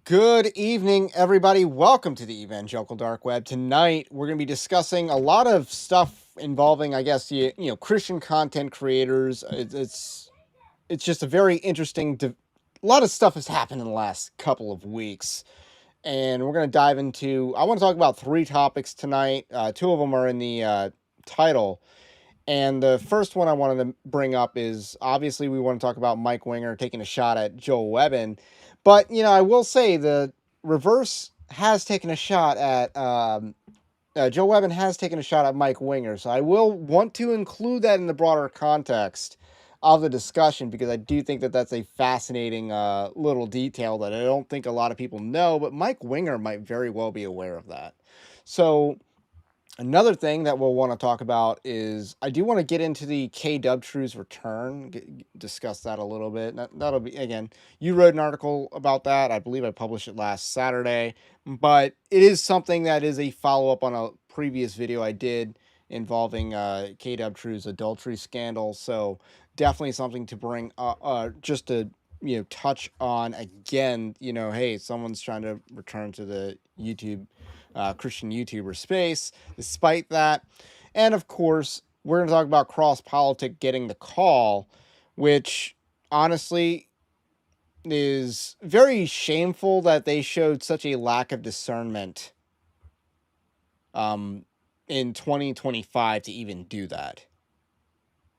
Good evening, everybody. Welcome to the Evangelical Dark Web. Tonight, we're going to be discussing a lot of stuff involving, I guess, Christian content creators. It's just a very interesting. A lot of stuff has happened in the last couple of weeks, and we're going to dive into. I want to talk about three topics tonight. Two of them are in the title. And the first one I wanted to bring up is obviously we want to talk about Mike Winger taking a shot at Joe Webbon. But, I will say the reverse has taken a shot at Joe Webbon has taken a shot at Mike Winger. So I will want to include that in the broader context of the discussion because I do think that that's a fascinating little detail that I don't think a lot of people know. But Mike Winger might very well be aware of that. So another thing that we'll want to talk about is I do want to get into the K-Dub True's return, discuss that a little bit. That'll be, again, you wrote an article about that. I believe I published it last Saturday, but it is something that is a follow-up on a previous video I did involving K-Dub True's adultery scandal. So definitely something to bring just to touch on again. Hey, someone's trying to return to the Christian YouTuber space despite that. And of course, we're going to talk about CrossPolitic getting the call, which honestly is very shameful that they showed such a lack of discernment in 2025 to even do that.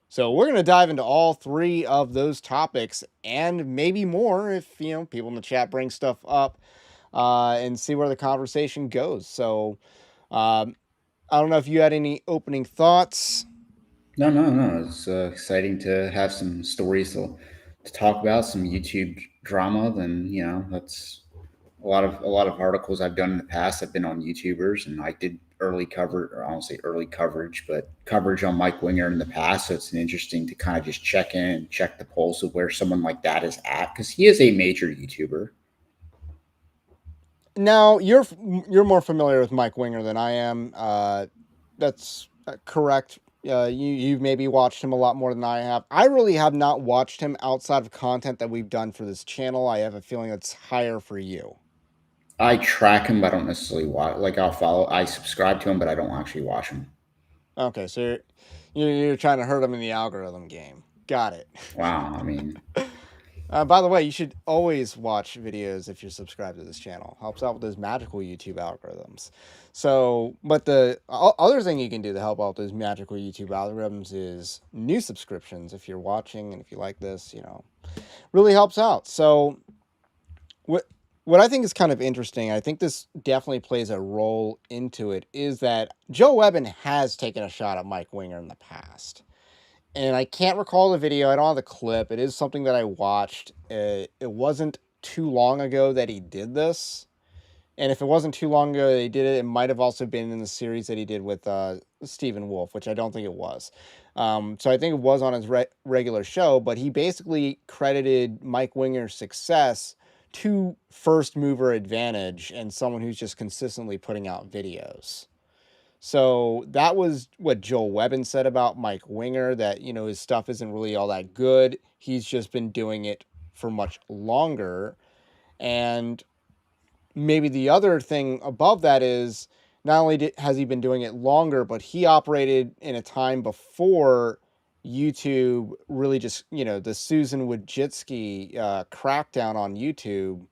So we're going to dive into all three of those topics and maybe more if, people in the chat bring stuff up and see where the conversation goes. So I don't know if you had any opening thoughts. No. It's exciting to have some stories to talk about, some YouTube drama. Then that's a lot of articles I've done in the past. I've been on YouTubers, and I did early cover, or I don't say early coverage, but coverage on Mike Winger in the past. So it's interesting to kind of just check in and check the pulse of where someone like that is at, because he is a major YouTuber. Now you're more familiar with Mike Winger than I am. That's correct. You've maybe watched him a lot more than I have. I really have not watched him outside of content that we've done for this channel. I have a feeling it's higher for you. I track him, but I don't necessarily watch. Like I'll follow, I subscribe to him, but I don't actually watch him. Okay, so you're trying to hurt him in the algorithm game. Got it. Wow, I mean, By the way, you should always watch videos if you're subscribed to this channel. Helps out with those magical YouTube algorithms. So, but the other thing you can do to help out those magical YouTube algorithms is new subscriptions. If you're watching and if you like this, really helps out. So, what I think is kind of interesting, I think this definitely plays a role into it, is that Joe Webbon has taken a shot at Mike Winger in the past. And I can't recall the video. I don't have the clip. It is something that I watched. It wasn't too long ago that he did this. And if it wasn't too long ago that he did it, it might have also been in the series that he did with Stephen Wolf, which I don't think it was. So I think it was on his regular show, but he basically credited Mike Winger's success to first mover advantage and someone who's just consistently putting out videos. So that was what Joel Webbon said about Mike Winger, that, his stuff isn't really all that good. He's just been doing it for much longer. And maybe the other thing above that is not only has he been doing it longer, but he operated in a time before YouTube really just, the Susan Wojcicki crackdown on YouTube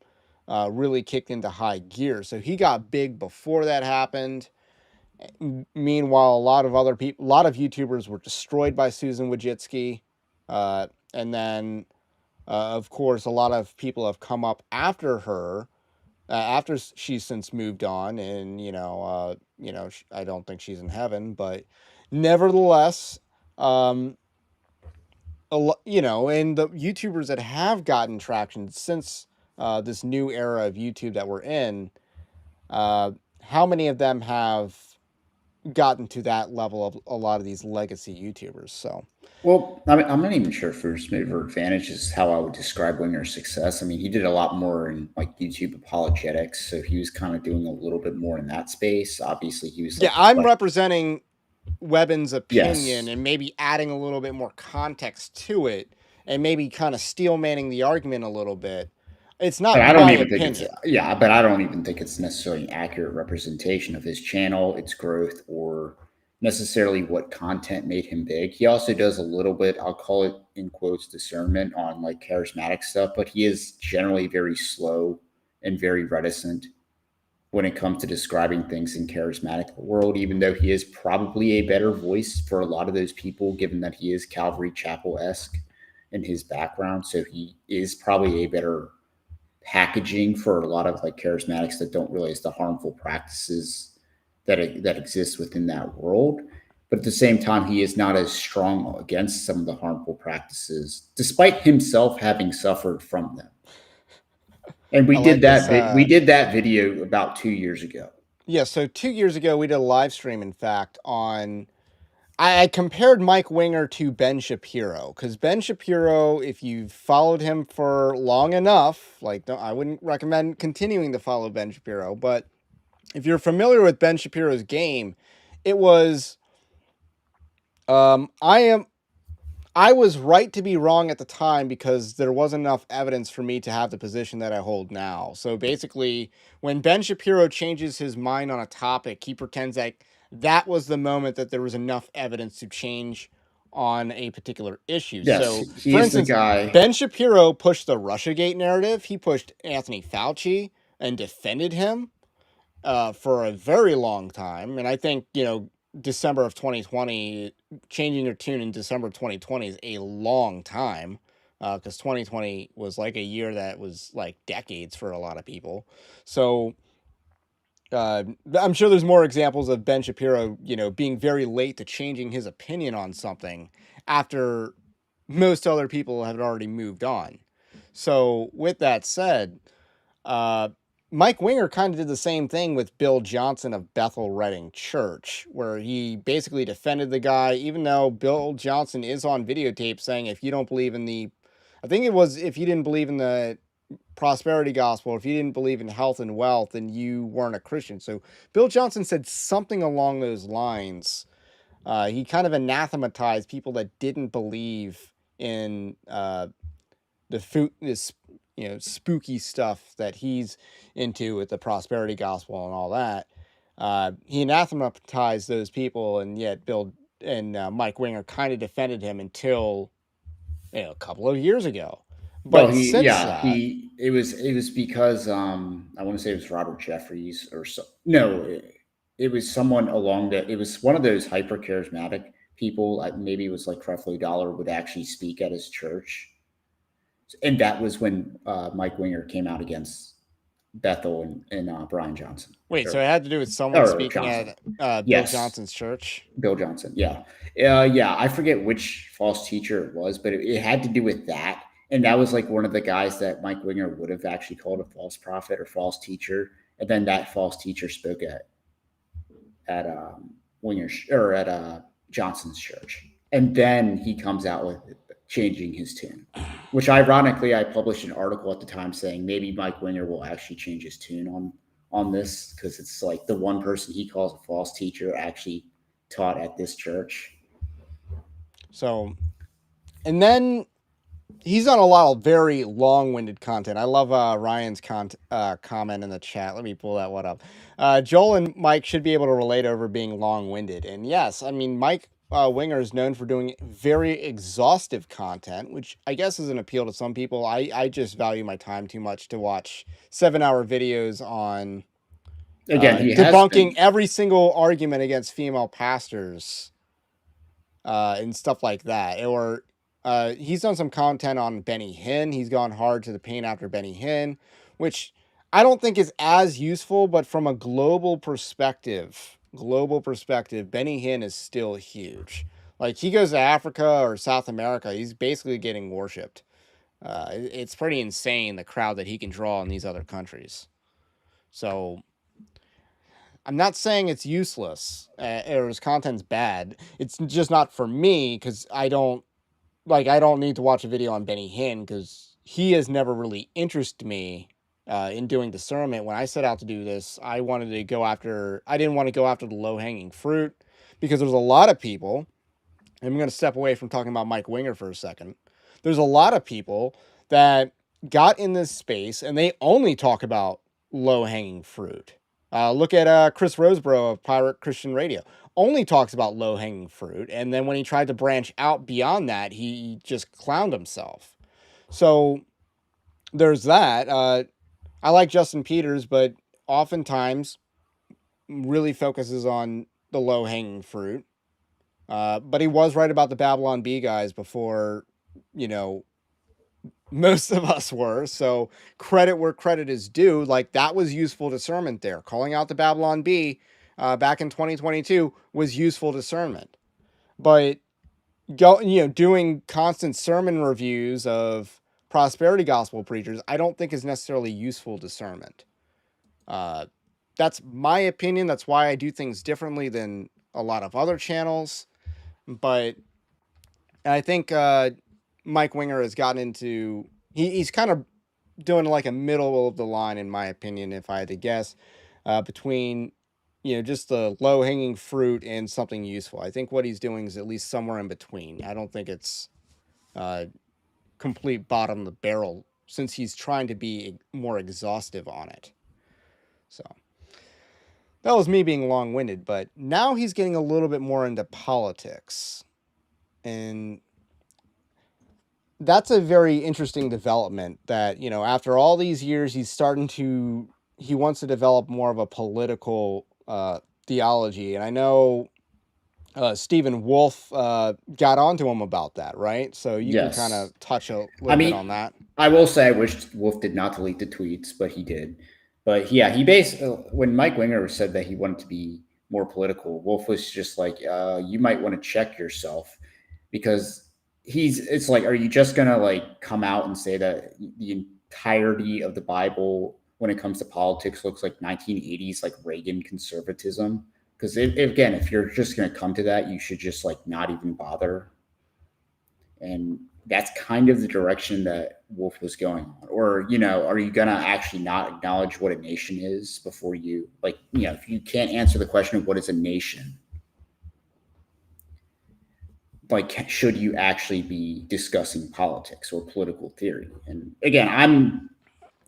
really kicked into high gear. So he got big before that happened. Meanwhile, a lot of YouTubers were destroyed by Susan Wojcicki. And then, of course, a lot of people have come up after her, after she's since moved on. And, I don't think she's in heaven, but nevertheless, and the YouTubers that have gotten traction since this new era of YouTube that we're in, how many of them have gotten to that level of a lot of these legacy YouTubers? So, well, I mean, I'm not even sure first mover advantage is how I would describe Winger's success. I mean, he did a lot more in like YouTube apologetics, so he was kind of doing a little bit more in that space. Obviously, he was yeah, like, I'm representing Webbon's opinion yes, and maybe adding a little bit more context to it and maybe kind of steel manning the argument a little bit. It's But not I don't my even think it's opinion. yeah, but I don't even think it's necessarily an accurate representation of his channel, its growth, or necessarily what content made him big. He also does a little bit, I'll call it in quotes, discernment on like charismatic stuff, but he is generally very slow and very reticent when it comes to describing things in charismatic world, even though he is probably a better voice for a lot of those people, given that he is Calvary Chapel esque in his background. So he is probably a better packaging for a lot of like charismatics that don't realize the harmful practices that exist within that world. But at the same time, he is not as strong against some of the harmful practices, despite himself having suffered from them. And I like this. we did that video about 2 years ago. Yeah, so 2 years ago we did a live stream, in fact, on I compared Mike Winger to Ben Shapiro, because Ben Shapiro, if you've followed him for long enough, like I wouldn't recommend continuing to follow Ben Shapiro, but if you're familiar with Ben Shapiro's game, it was um, I am I was right to be wrong at the time because there wasn't enough evidence for me to have the position that I hold now. So basically, when Ben Shapiro changes his mind on a topic, he pretends like that was the moment that there was enough evidence to change on a particular issue. Yes, So, he for is the instance, guy. Ben Shapiro pushed the Russiagate narrative. He pushed Anthony Fauci and defended him for a very long time. And I think, December of 2020, changing your tune in December of 2020 is a long time, because 2020 was like a year that was like decades for a lot of people. So uh, I'm sure there's more examples of Ben Shapiro, being very late to changing his opinion on something after most other people have already moved on. So with that said, uh, Mike Winger kind of did the same thing with Bill Johnson of Bethel Redding Church, where he basically defended the guy, even though Bill Johnson is on videotape saying if you don't believe in I think it was if you didn't believe in the prosperity gospel, if you didn't believe in health and wealth, then you weren't a Christian. So Bill Johnson said something along those lines. He kind of anathematized people that didn't believe in this spooky stuff that he's into with the prosperity gospel and all that. He anathematized those people, and yet Bill and Mike Winger kind of defended him until a couple of years ago. Well, But since that, it was because I want to say it was Robert Jeffries or so. No, it was someone along that. It was one of those hyper charismatic people. Maybe it was like Creflo Dollar would actually speak at his church, and that was when Mike Winger came out against Bethel and Brian Johnson wait, so it had to do with someone or speaking Johnson. at Bill Yes, Johnson's church. Bill Johnson. Yeah. Yeah. I forget which false teacher it was, but it had to do with that. And that was like one of the guys that Mike Winger would have actually called a false prophet or false teacher. And then that false teacher spoke at Winger's or at Johnson's church. And then he comes out with changing his tune, which ironically, I published an article at the time saying maybe Mike Winger will actually change his tune on this because it's like the one person he calls a false teacher actually taught at this church. So, and then he's done a lot of very long-winded content. I love Ryan's comment in the chat. Let me pull that one up. Joel and Mike should be able to relate over being long-winded. And yes, I mean, Mike Winger is known for doing very exhaustive content, which I guess is an appeal to some people. I just value my time too much to watch 7-hour videos on Again, he has debunking been. every single argument against female pastors and stuff like that. Or he's done some content on Benny Hinn. He's gone hard to the paint after Benny Hinn, which I don't think is as useful, but from a global perspective, Benny Hinn is still huge. Like he goes to Africa or South America, he's basically getting worshipped. It's pretty insane the crowd that he can draw in these other countries. So I'm not saying it's useless or his content's bad. It's just not for me because I don't need to watch a video on Benny Hinn because he has never really interested me in doing discernment. When I set out to do this, I didn't want to go after the low hanging fruit because there's a lot of people. I'm going to step away from talking about Mike Winger for a second. There's a lot of people that got in this space and they only talk about low hanging fruit. Look at Chris Roseborough of Pirate Christian Radio. Only talks about low hanging fruit, and then when he tried to branch out beyond that, he just clowned himself. So there's that. I like Justin Peters, but oftentimes really focuses on the low hanging fruit. But he was right about the Babylon Bee guys before, you know, most of us were. So credit where credit is due. Like, that was useful discernment there. Calling out the Babylon Bee back in 2022 was useful discernment. But doing constant sermon reviews of prosperity gospel preachers, I don't think is necessarily useful discernment. That's my opinion. That's why I do things differently than a lot of other channels. But I think Mike Winger has gotten into he's kind of doing like a middle of the line, in my opinion, if I had to guess, between just the low hanging fruit and something useful. I think what he's doing is at least somewhere in between. I don't think it's complete bottom of the barrel, since he's trying to be more exhaustive on it. So that was me being long winded, but now he's getting a little bit more into politics. And that's a very interesting development that, after all these years, he wants to develop more of a political theology. And I know Stephen Wolf got onto him about that, right? So you can kind Yes. of touch a I little bit on mean, that. I will say I wish Wolf did not delete the tweets, but he did. But yeah, he basically, when Mike Winger said that he wanted to be more political, Wolf was just like, you might want to check yourself, because it's like, are you just going to like come out and say that the entirety of the Bible when it comes to politics looks like 1980s, like Reagan conservatism? Because again, if you're just going to come to that, you should just like not even bother. And that's kind of the direction that Wolf was going on. Or, are you going to actually not acknowledge what a nation is before you, like, if you can't answer the question of what is a nation, like, should you actually be discussing politics or political theory? And again, I'm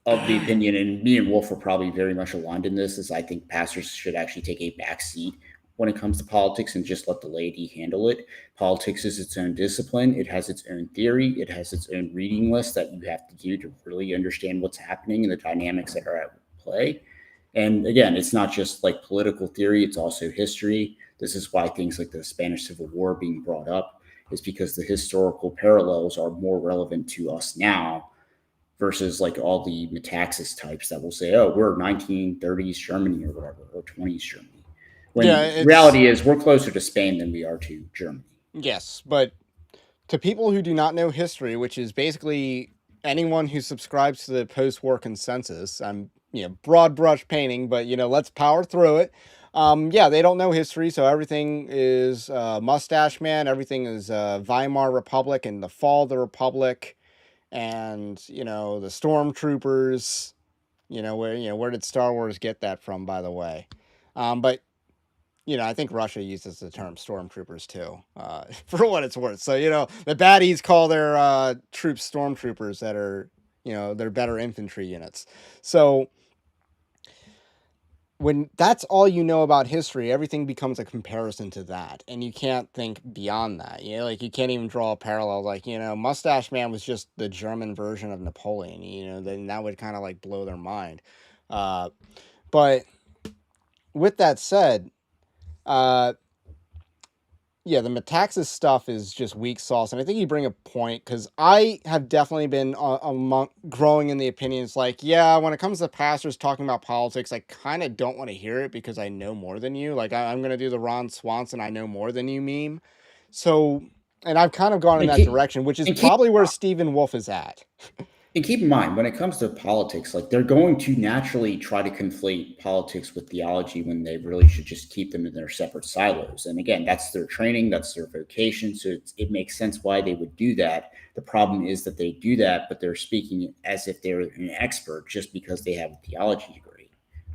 of the opinion, and me and Wolf are probably very much aligned in this, is I think pastors should actually take a back seat when it comes to politics and just let the laity handle it. Politics is its own discipline. It has its own theory. It has its own reading list that you have to do to really understand what's happening and the dynamics that are at play. And again, it's not just like political theory, it's also history. This is why things like the Spanish Civil War being brought up, is because the historical parallels are more relevant to us now versus like all the Metaxas types that will say, oh, we're 1930s Germany or whatever, or 20s Germany. Yeah, When reality is we're closer to Spain than we are to Germany. yes, but to people who do not know history, which is basically anyone who subscribes to the post-war consensus, I'm broad brush painting, but let's power through it. Yeah, they don't know history, so everything is Mustache Man, everything is Weimar Republic and the fall of the Republic, and the stormtroopers. Where did Star Wars get that from, by the way? But I think Russia uses the term stormtroopers too, for what it's worth. So, the baddies call their troops stormtroopers that are, they're better infantry units. So, when that's all you know about history, everything becomes a comparison to that. And you can't think beyond that. Like, you can't even draw a parallel. Like, Mustache Man was just the German version of Napoleon, then that would kind of like blow their mind. But with that said, yeah, the Metaxas stuff is just weak sauce, and I think you bring a point, because I have definitely been growing in the opinions like, yeah, when it comes to pastors talking about politics, I kind of don't want to hear it because I know more than you. Like, I'm going to do the Ron Swanson I know more than you meme. So, and I've kind of gone in And that direction, which is and keep probably where Stephen Wolf is at. And keep in mind, when it comes to politics, like, they're going to naturally try to conflate politics with theology when they really should just keep them in their separate silos. And again, that's their training, that's their vocation. So it makes sense why they would do that. The problem is that they do that, but they're speaking as if they're an expert just because they have a theology degree.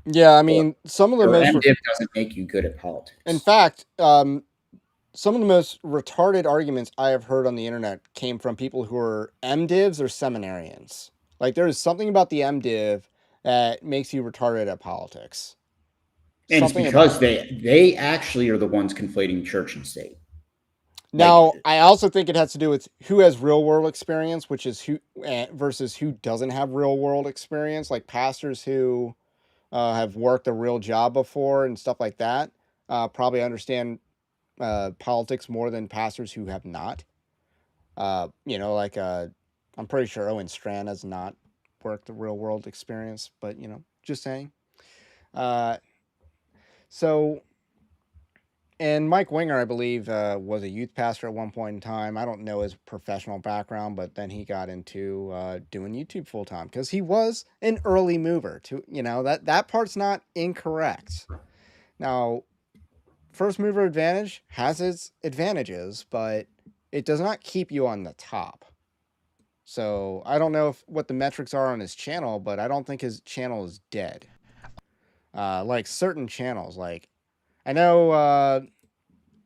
Yeah, I mean, some of the Or most... MDiv doesn't make you good at politics. In fact, some of the most retarded arguments I have heard on the internet came from people who are MDivs or seminarians. Like there is something about the MDiv that makes you retarded at politics. And it's Something about because it. they actually are the ones conflating church and state. Like, Now, I also think it has to do with who has real world experience, which is who versus who doesn't have real world experience, like pastors who have worked a real job before and stuff like that. Probably understand politics more than pastors who have not. Like I'm pretty sure Owen Strand has not worked the real world experience, but just saying. Uh, so And Mike Winger, I believe, was a youth pastor at one point in time. I don't know his professional background, but then he got into doing YouTube full time because he was an early mover. That part's not incorrect. Now, first mover advantage has its advantages, but it does not keep you on the top. So I don't know what the metrics are on his channel, but I don't think his channel is dead. Like certain channels, like I know.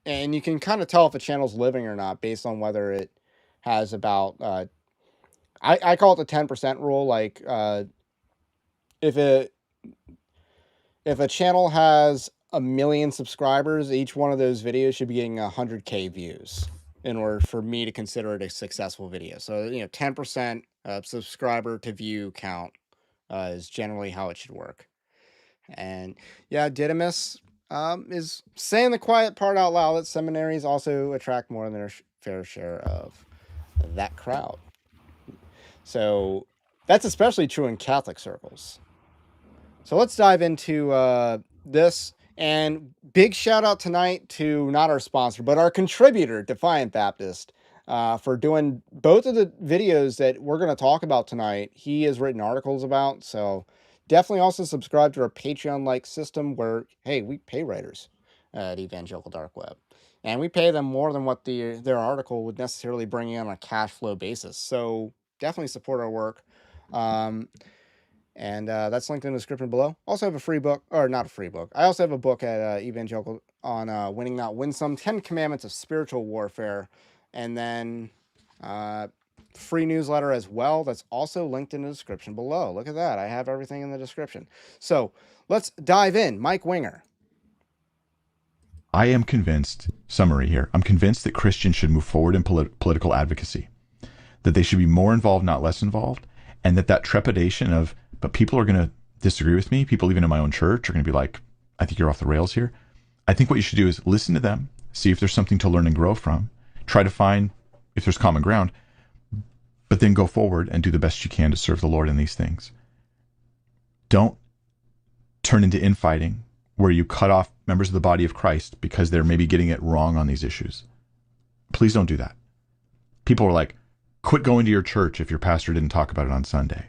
And you can kind of tell if a channel's living or not based on whether it has about I call it the 10% rule. Like if it if a channel has 1 million subscribers, each one of those videos should be getting 100K views in order for me to consider it a successful video. So 10% subscriber to view count is generally how it should work. And yeah, Didymus is saying the quiet part out loud that seminaries also attract more than their fair share of that crowd. So that's especially true in Catholic circles. So let's dive into this. And big shout out tonight to not our sponsor, but our contributor, Defiant Baptist, for doing both of the videos that we're going to talk about tonight. He has written articles about. So definitely also subscribe to our Patreon-like system where, hey, we pay writers at Evangelical Dark Web. And we pay them more than what their article would necessarily bring in on a cash flow basis. So definitely support our work. And that's linked in the description below. Also have a free book, or not a free book. I also have a book at Evangelical on winning Not Winsome, 10 Commandments of Spiritual Warfare. And then free newsletter as well. That's also linked in the description below. Look at that. I have everything in the description. So let's dive in. Mike Winger. I am convinced, summary here, I'm convinced that Christians should move forward in political advocacy, that they should be more involved, not less involved, and that trepidation of, but people are going to disagree with me, people even in my own church are going to be like, I think you're off the rails here. I think what you should do is listen to them, see if there's something to learn and grow from, try to find if there's common ground, but then go forward and do the best you can to serve the Lord in these things. Don't turn into infighting where you cut off members of the body of Christ because they're maybe getting it wrong on these issues. Please don't do that. People are like, quit going to your church if your pastor didn't talk about it on Sunday.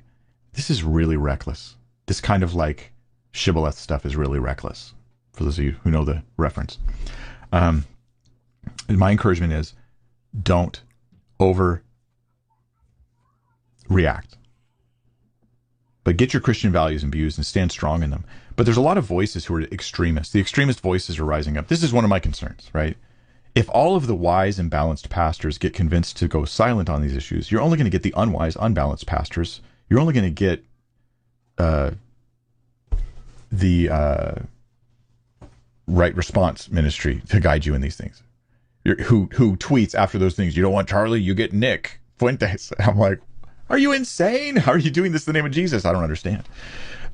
This is really reckless. This kind of like shibboleth stuff is really reckless, for those of you who know the reference. And my encouragement is don't overreact, but get your Christian values and views and stand strong in them. But there's a lot of voices who are extremists. The extremist voices are rising up. This is one of my concerns, right? If all of the wise and balanced pastors get convinced to go silent on these issues, you're only going to get the unwise, unbalanced pastors. You're only going to get the right response ministry to guide you in these things. Who tweets after those things, you don't want Charlie, you get Nick Fuentes. I'm like, are you insane? How are you doing this in the name of Jesus? I don't understand.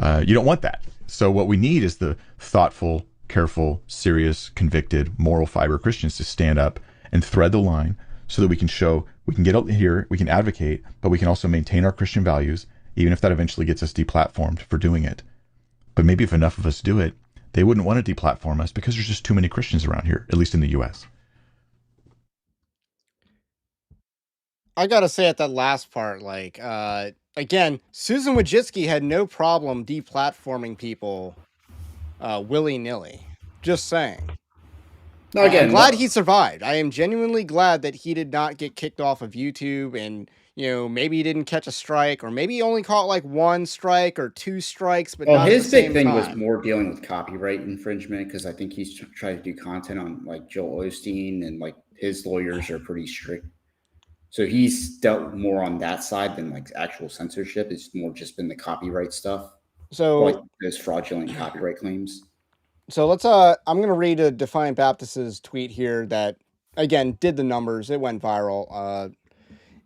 You don't want that. So what we need is the thoughtful, careful, serious, convicted, moral fiber Christians to stand up and thread the line so that we can show, we can get out here, we can advocate, but we can also maintain our Christian values, even if that eventually gets us deplatformed for doing it. But maybe if enough of us do it, they wouldn't want to deplatform us because there's just too many Christians around here, at least in the U.S. I gotta say at that last part, like, again, Susan Wojcicki had no problem deplatforming people willy-nilly. Just saying. now I'm again, glad he survived. I am genuinely glad that he did not get kicked off of YouTube and, maybe he didn't catch a strike, or maybe he only caught like 1 strike or 2 strikes, but well, not at the his big same thing was time. more dealing with copyright infringement because I think he's trying to do content on like Joel Osteen and like his lawyers are pretty strict. So he's dealt more on that side than like actual censorship. It's more just been the copyright stuff, like So those fraudulent copyright claims. let's I'm gonna read a Defiant Baptist's tweet here that again did the numbers. It went viral.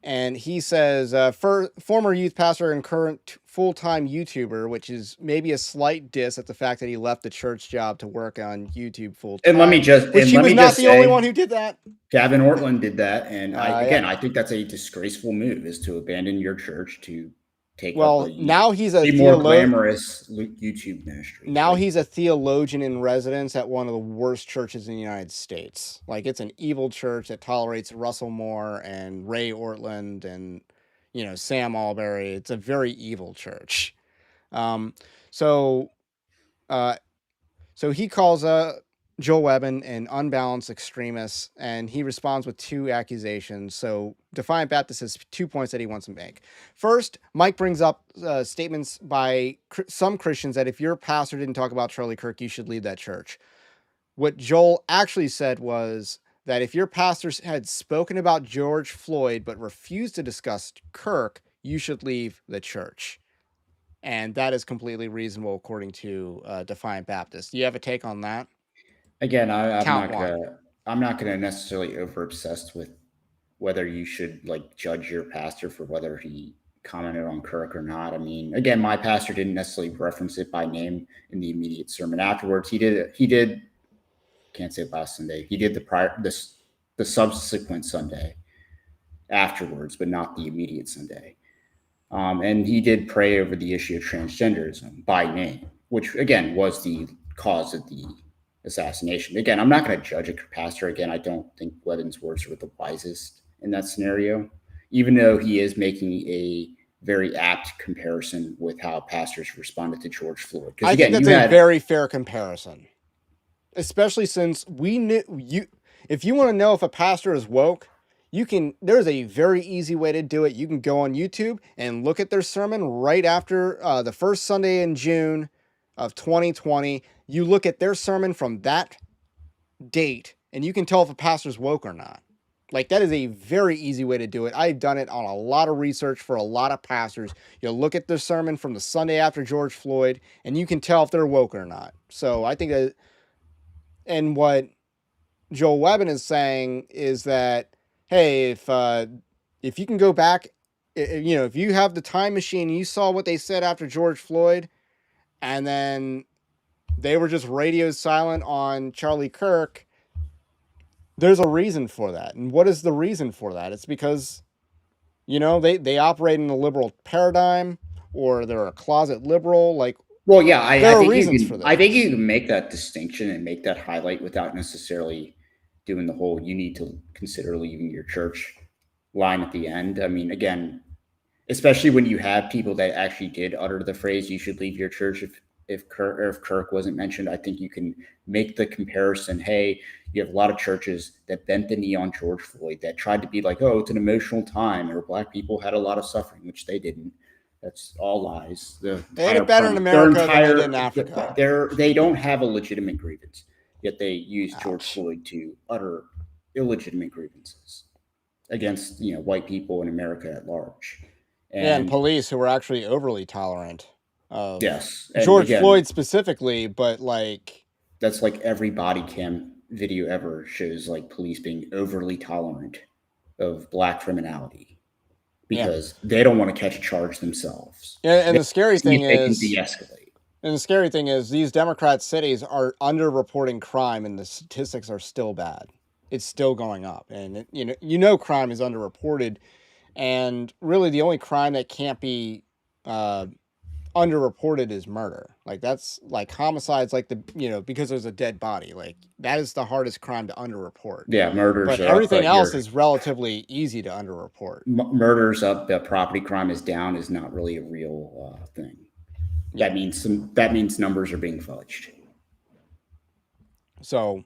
And he says, former youth pastor and current full-time YouTuber, which is maybe a slight diss at the fact that he left the church job to work on YouTube full-time. And let me just which and he let was me not just the say, only one who did that. Gavin Ortland did that, and Yeah. I think that's a disgraceful move, is to abandon your church to take Well, up now he's a more glamorous YouTube ministry. Now he's a theologian in residence at one of the worst churches in the United States. Like, it's an evil church that tolerates Russell Moore and Ray Ortland and, you know, Sam Alberry. It's a very evil church. So he calls Joel Webbon an unbalanced extremist, and he responds with 2 accusations. So Defiant Baptist has 2 points that he wants to make. First, Mike brings up statements by some Christians that if your pastor didn't talk about Charlie Kirk, you should leave that church. What Joel actually said was that if your pastor had spoken about George Floyd but refused to discuss Kirk, you should leave the church. And that is completely reasonable according to Defiant Baptist. Do you have a take on that? Again, I'm not gonna necessarily over obsessed with whether you should like judge your pastor for whether he commented on Kirk or not. I mean, again, my pastor didn't necessarily reference it by name in the immediate sermon afterwards. He did can't say last Sunday. He did the subsequent Sunday afterwards, but not the immediate Sunday. And he did pray over the issue of transgenderism by name, which again was the cause of the assassination. Again, I'm not going to judge a pastor. Again, I don't think Webbon's words were the wisest in that scenario, even though he is making a very apt comparison with how pastors responded to George Floyd. I think that's a very fair comparison, especially since we knew you. If you want to know if a pastor is woke, there's a very easy way to do it. You can go on YouTube and look at their sermon right after the first Sunday in June of 2020. You look at their sermon from that date, and you can tell if a pastor's woke or not. Like, that is a very easy way to do it. I've done it on a lot of research for a lot of pastors. You'll look at their sermon from the Sunday after George Floyd, and you can tell if they're woke or not. So I think that, and what Joel Webbon is saying is that, hey, if you can go back, you know, if you have the time machine, you saw what they said after George Floyd, and then they were just radio silent on Charlie Kirk, there's a reason for that. And what is the reason for that? It's because, you know, they operate in a liberal paradigm, or they're a closet liberal. Like, well, yeah, there are reasons for that. I think you can make that distinction and make that highlight without necessarily doing the whole "you need to consider leaving your church" line at the end. I mean, again, especially when you have people that actually did utter the phrase "you should leave your church" if Kirk wasn't mentioned, I think you can make the comparison. Hey, you have a lot of churches that bent the knee on George Floyd, that tried to be like, oh, it's an emotional time, or black people had a lot, of suffering, which they didn't. That's all lies. They had it better in America than they did in Africa. They don't have a legitimate grievance, yet they use George Floyd to utter illegitimate grievances against, you know, white people in America at large. And police who were actually overly tolerant. Yes, George Floyd specifically, but like, that's like every body cam video ever shows like police being overly tolerant of black criminality because they don't want to catch a charge themselves. And the scary thing is, they can de-escalate. And the scary thing is, these Democrat cities are underreporting crime, and the statistics are still bad. It's still going up, and you know, crime is underreported, and really the only crime that can't be underreported is murder. Like, that's like homicides, like because there's a dead body. Like, that is the hardest crime to underreport. Yeah, murders. But everything else is relatively easy to underreport. Murders up, the property crime is down is not really a real thing. That means numbers are being fudged. So,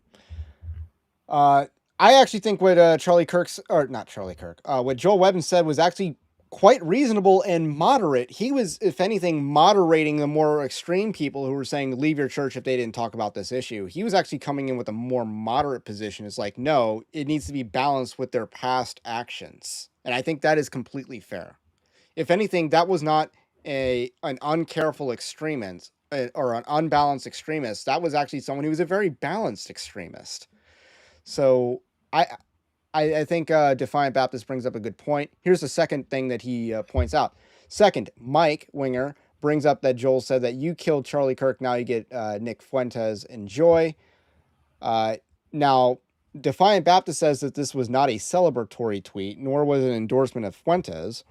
I actually think what what Joel Webbon said was actually quite reasonable and moderate. He was, if anything, moderating the more extreme people who were saying leave your church if they didn't talk about this issue. He was actually coming in with a more moderate position. It's like, no, it needs to be balanced with their past actions. And I think that is completely fair. If anything, that was not an uncareful extremist or an unbalanced extremist. That was actually someone who was a very balanced extremist. So I think Defiant Baptist brings up a good point. Here's the second thing that he points out. Second, Mike Winger brings up that Joel said that you killed Charlie Kirk, now you get Nick Fuentes and Joy. Now, Defiant Baptist says that this was not a celebratory tweet, nor was it an endorsement of Fuentes.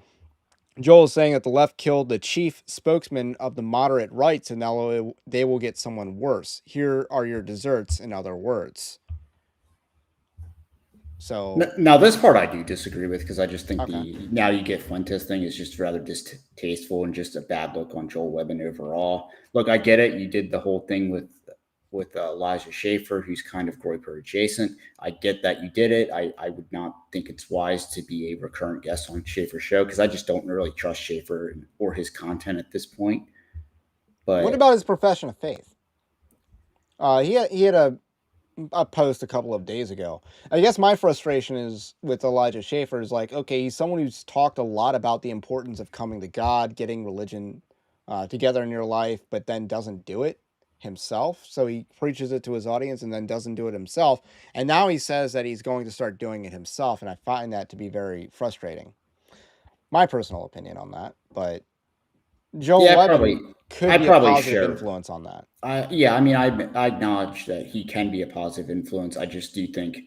Joel is saying that the left killed the chief spokesman of the moderate rights, and now they will get someone worse. Here are your desserts, in other words. So now this part I do disagree with, because I just think Okay. the now you get Fuentes thing is just rather distasteful and just a bad look on Joel Webbon overall. Look, I get it. You did the whole thing with Elijah Schaefer, who's kind of Groyper adjacent. I get that you did it. I would not think it's wise to be a recurrent guest on Schaefer's show, because I just don't really trust Schaefer or his content at this point. But what about his profession of faith? He had a post a couple of days ago. I guess my frustration is with Elijah Schaefer is like, okay, he's someone who's talked a lot about the importance of coming to God, getting religion together in your life, but then doesn't do it himself. So he preaches it to his audience and then doesn't do it himself. And now he says that he's going to start doing it himself. And I find that to be very frustrating. My personal opinion on that. But Joel Webbon could be a positive influence on that. Yeah, I mean, I acknowledge that he can be a positive influence. I just do think,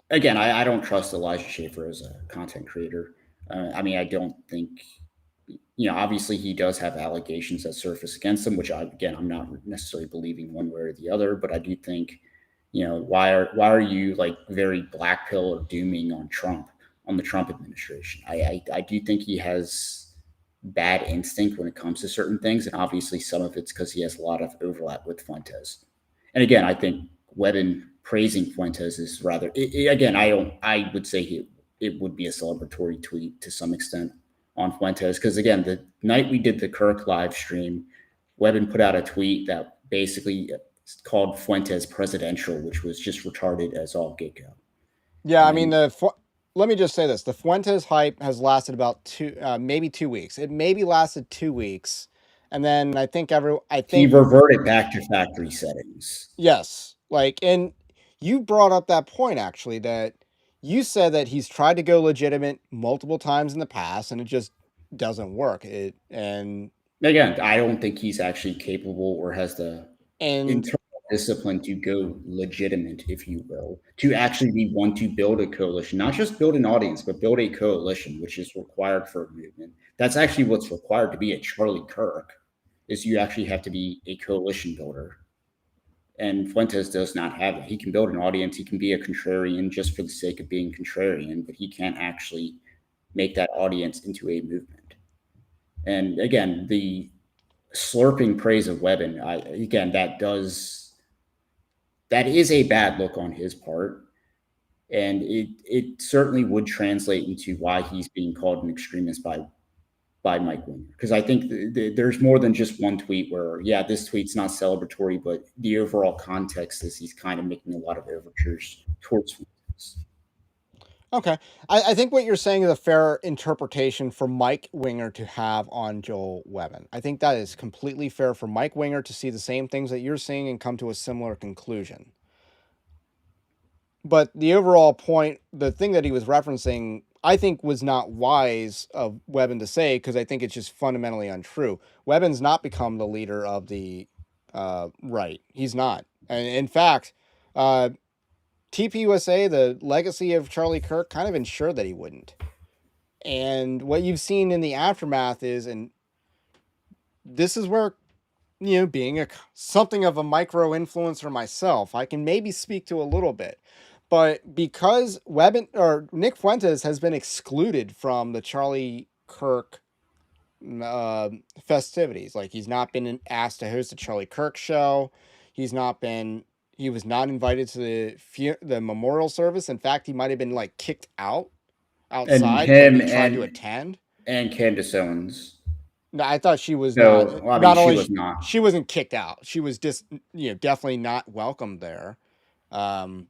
again, I don't trust Elijah Schaefer as a content creator. I mean, I don't think, obviously he does have allegations that surface against him, which I'm not necessarily believing one way or the other, but I do think, why are you like very black pill or dooming on Trump, on the Trump administration? I do think he has bad instinct when it comes to certain things, and obviously some of it's because he has a lot of overlap with Fuentes. And again, I think Webbon praising Fuentes is rather I would say it would be a celebratory tweet to some extent on Fuentes, because again, the night we did the Kirk live stream, Webbon put out a tweet that basically called Fuentes presidential, which was just retarded as all get go. Yeah, I mean, let me just say this. The Fuentes hype has lasted about maybe 2 weeks. It maybe lasted 2 weeks. And then I think he reverted back to factory settings. Yes. And you brought up that point, actually, that you said that he's tried to go legitimate multiple times in the past and it just doesn't work. And again, I don't think he's actually capable or has the internal discipline to go legitimate, if you will, to actually want to build a coalition, not just build an audience, but build a coalition, which is required for a movement. That's actually what's required to be a Charlie Kirk, is you actually have to be a coalition builder. And Fuentes does not have it. He can build an audience. He can be a contrarian just for the sake of being contrarian, but he can't actually make that audience into a movement. And again, the slurping praise of Webbon, that is a bad look on his part. And it certainly would translate into why he's being called an extremist by Mike Winger. Because I think there's more than just one tweet where, this tweet's not celebratory, but the overall context is he's kind of making a lot of overtures towards Fuentes. Okay. I think what you're saying is a fair interpretation for Mike Winger to have on Joel Webbon. I think that is completely fair for Mike Winger to see the same things that you're seeing and come to a similar conclusion. But the overall point, the thing that he was referencing, I think was not wise of Webbon to say, because I think it's just fundamentally untrue. Webbon's not become the leader of the right. He's not. And in fact, TPUSA, the legacy of Charlie Kirk, kind of ensured that he wouldn't. And what you've seen in the aftermath is, and this is where, being something of a micro influencer myself, I can maybe speak to a little bit. But because Webbon or Nick Fuentes has been excluded from the Charlie Kirk festivities, like he's not been asked to host a Charlie Kirk show. He was not invited to the memorial service. In fact, he might have been kicked outside when he tried to attend. and Candace Owens. No, I thought she was No, not. well, I mean, Not she only was not. she wasn't kicked out, she was just definitely not welcomed there. And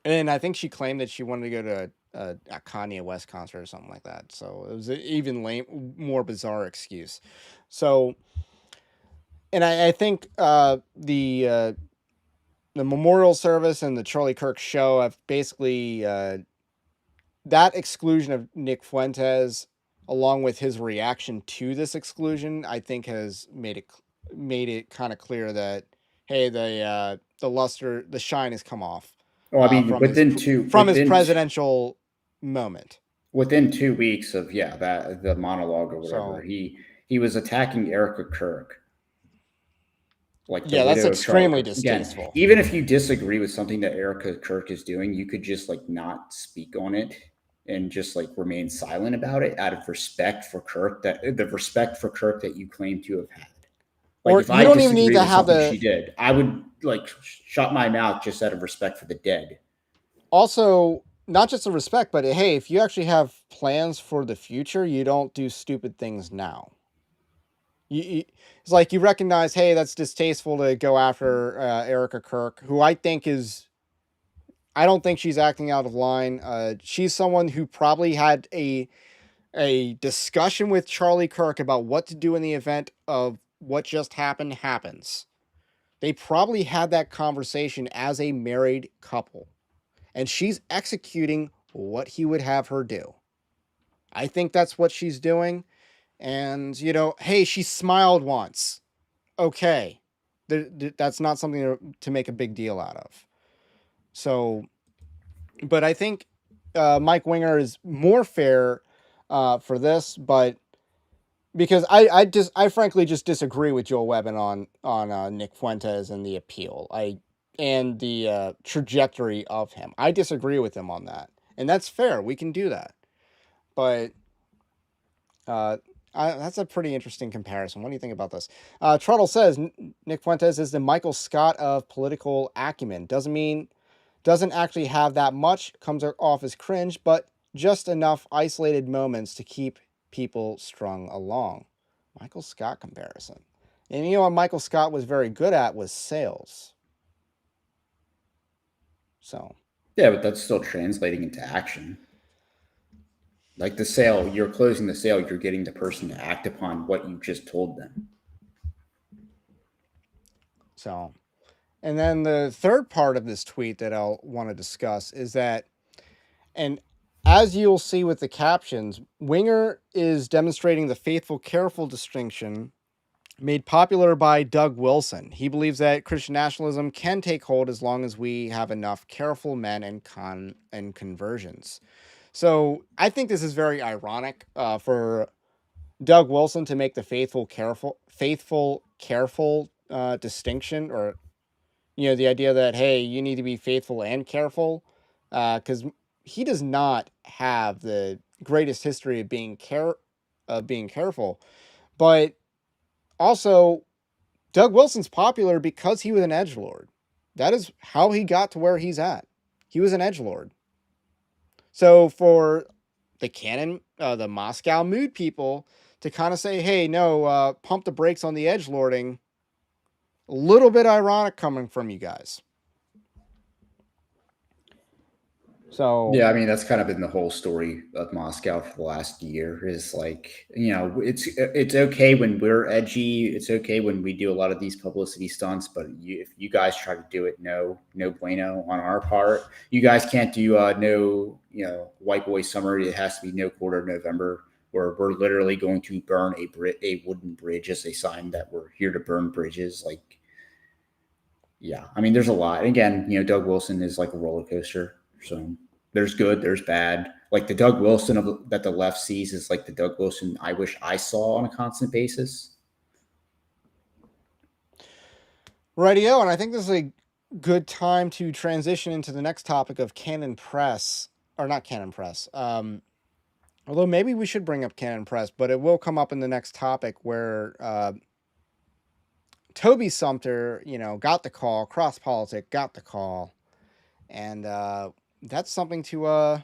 I think she claimed that she wanted to go to a Kanye West concert or something like that. So it was an even more bizarre excuse. So, and I think the memorial service and the Charlie Kirk show have basically that exclusion of Nick Fuentes, along with his reaction to this exclusion, I think has made it kind of clear that hey, the shine has come off Well, I mean, from his presidential moment. Within 2 weeks of that the monologue or whatever, So he was attacking Erica Kirk, like the yeah, that's widow of Charlie extremely Kirk. Again, distasteful. even if you disagree with something that Erica Kirk is doing, you could just like not speak on it and just like remain silent about it out of respect for Kirk, that you claim to have had. Like Or if you I don't even need disagree to with have something she did, I would like shut my mouth just out of respect for the dead. Also, not just the respect, but hey, if you actually have plans for the future, you don't do stupid things now. It's like you recognize, hey, that's distasteful to go after Erica Kirk, who I don't think she's acting out of line. She's someone who probably had a discussion with Charlie Kirk about what to do in the event of what just happens. They probably had that conversation as a married couple, and she's executing what he would have her do. I think that's what she's doing. And, hey, she smiled once. Okay. That's not something to make a big deal out of. So, but I think Mike Winger is more fair for this, but because I frankly just disagree with Joel Webbon on Nick Fuentes and the appeal. And the trajectory of him. I disagree with him on that. And that's fair. We can do that. But that's a pretty interesting comparison. What do you think about this? Trottle says Nick Fuentes is the Michael Scott of political acumen. Doesn't actually have that much, comes off as cringe, but just enough isolated moments to keep people strung along. Michael Scott comparison. And what Michael Scott was very good at was sales. So. Yeah, but that's still translating into action. Like the sale, you're closing the sale, you're getting the person to act upon what you just told them. So, and then the third part of this tweet that I'll want to discuss is that, and as you'll see with the captions, Winger is demonstrating the faithful, careful distinction made popular by Doug Wilson. He believes that Christian nationalism can take hold as long as we have enough careful men and conversions. So I think this is very ironic for Doug Wilson to make the faithful, careful distinction, or the idea that hey, you need to be faithful and careful, because he does not have the greatest history of being careful, but also Doug Wilson's popular because he was an edgelord. That is how he got to where he's at. He was an edgelord. So for the Moscow mood people to kind of say, hey, no, pump the brakes on the edgelording, a little bit ironic coming from you guys. So yeah, I mean that's kind of been the whole story of Moscow for the last year. Is like it's okay when we're edgy. It's okay when we do a lot of these publicity stunts. But if you guys try to do it, no bueno on our part. You guys can't do no white boy summer. It has to be no quarter of November, where we're literally going to burn a wooden bridge as a sign that we're here to burn bridges. Like, yeah, I mean there's a lot. And again, Doug Wilson is like a roller coaster. So there's good, there's bad. Like the Doug Wilson that the left sees is like the Doug Wilson I wish I saw on a constant basis. Rightio, and I think this is a good time to transition into the next topic of Canon Press, or not Canon Press. Although maybe we should bring up Canon Press, but it will come up in the next topic where Toby Sumpter, got the call. CrossPolitic got the call. And that's something to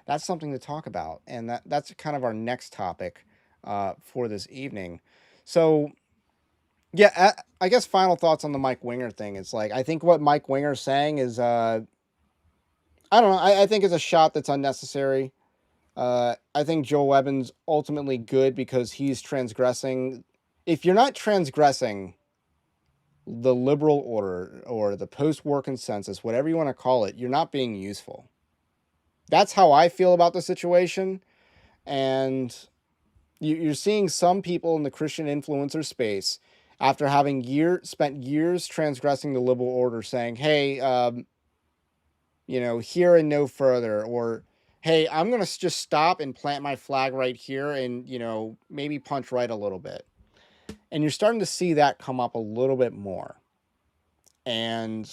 that's something to talk about. And that's kind of our next topic for this evening. So, yeah, I guess final thoughts on the Mike Winger thing. It's like, I think what Mike Winger's saying is, I don't know, I think it's a shot that's unnecessary. I think Joe Webbon's ultimately good because he's transgressing. If you're not transgressing the liberal order or the post-war consensus, whatever you want to call it, you're not being useful. That's how I feel about the situation. And you're seeing some people in the Christian influencer space, after having spent years transgressing the liberal order, saying, hey, here and no further, or hey, I'm going to just stop and plant my flag right here and, maybe punch right a little bit. And you're starting to see that come up a little bit more. And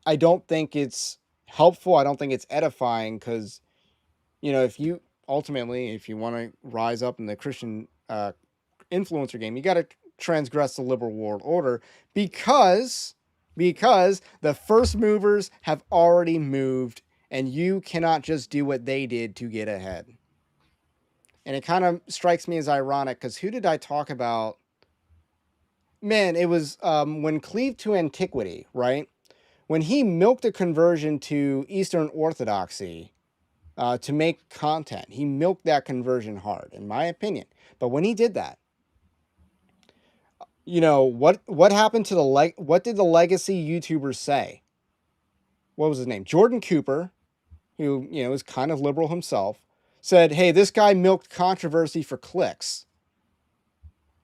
I don't think it's helpful. I don't think it's edifying because, if you want to rise up in the Christian influencer game, you got to transgress the liberal world order because the first movers have already moved and you cannot just do what they did to get ahead. And it kind of strikes me as ironic because who did I talk about? Man, it was when Cleave to Antiquity, right? When he milked a conversion to Eastern Orthodoxy to make content, he milked that conversion hard, in my opinion. But when he did that, what happened to what did the legacy YouTubers say? What was his name? Jordan Cooper, who, is kind of liberal himself, said, hey, this guy milked controversy for clicks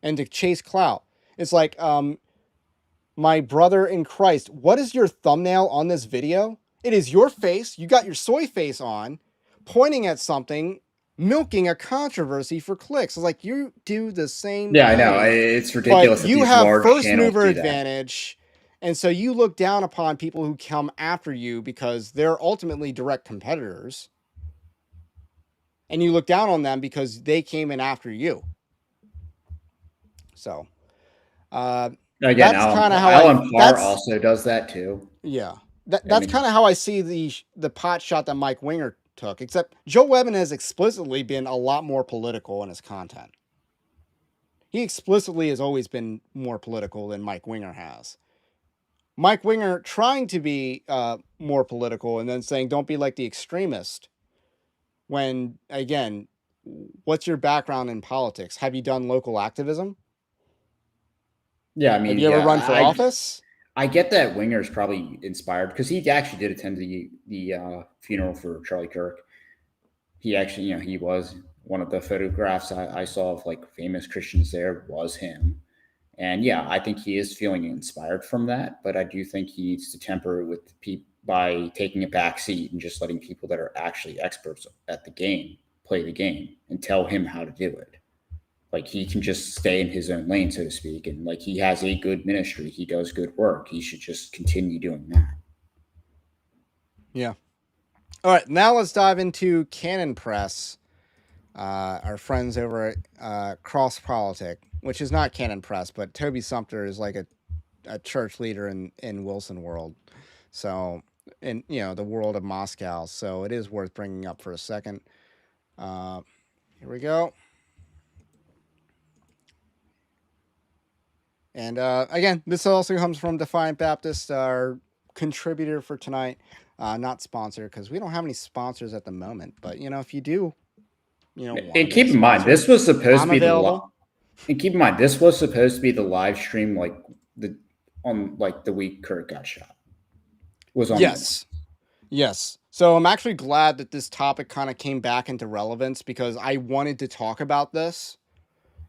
and to chase clout. It's like, my brother in Christ, what is your thumbnail on this video? It is your face. You got your soy face on, pointing at something, milking a controversy for clicks. It's like you do the same thing. I know. It's ridiculous. But you have first mover advantage. And so you look down upon people who come after you because they're ultimately direct competitors. And you look down on them because they came in after you. So, again, that's kind of how Alan Parr also does that too. Yeah. That's kind of how I see the pot shot that Mike Winger took, except Joe Webbon has explicitly been a lot more political in his content. He explicitly has always been more political than Mike Winger has. Mike Winger trying to be more political and then saying, don't be like the extremist. When, again, what's your background in politics? Have you done local activism? Yeah, I mean, have you ever run for office? I get that Winger's probably inspired because he actually did attend the funeral for Charlie Kirk. He actually, he was one of the photographs I saw of like famous Christians there was him. And yeah, I think he is feeling inspired from that, but I do think he needs to temper it with by taking a back seat and just letting people that are actually experts at the game play the game and tell him how to do it. Like he can just stay in his own lane, so to speak. And like he has a good ministry. He does good work. He should just continue doing that. Yeah. All right. Now let's dive into Canon Press. Our friends over at CrossPolitic, which is not Canon Press, but Toby Sumpter is like a church leader in Wilson world. So, in the world of Moscow. So it is worth bringing up for a second. Here we go. And again, this also comes from Defiant Baptist, our contributor for tonight. Not sponsored because we don't have any sponsors at the moment. But if you do, and keep in mind this was supposed to be and keep in mind this was supposed to be the live stream on the week Kurt got shot. Was on. Yes. So I'm actually glad that this topic kind of came back into relevance because I wanted to talk about this,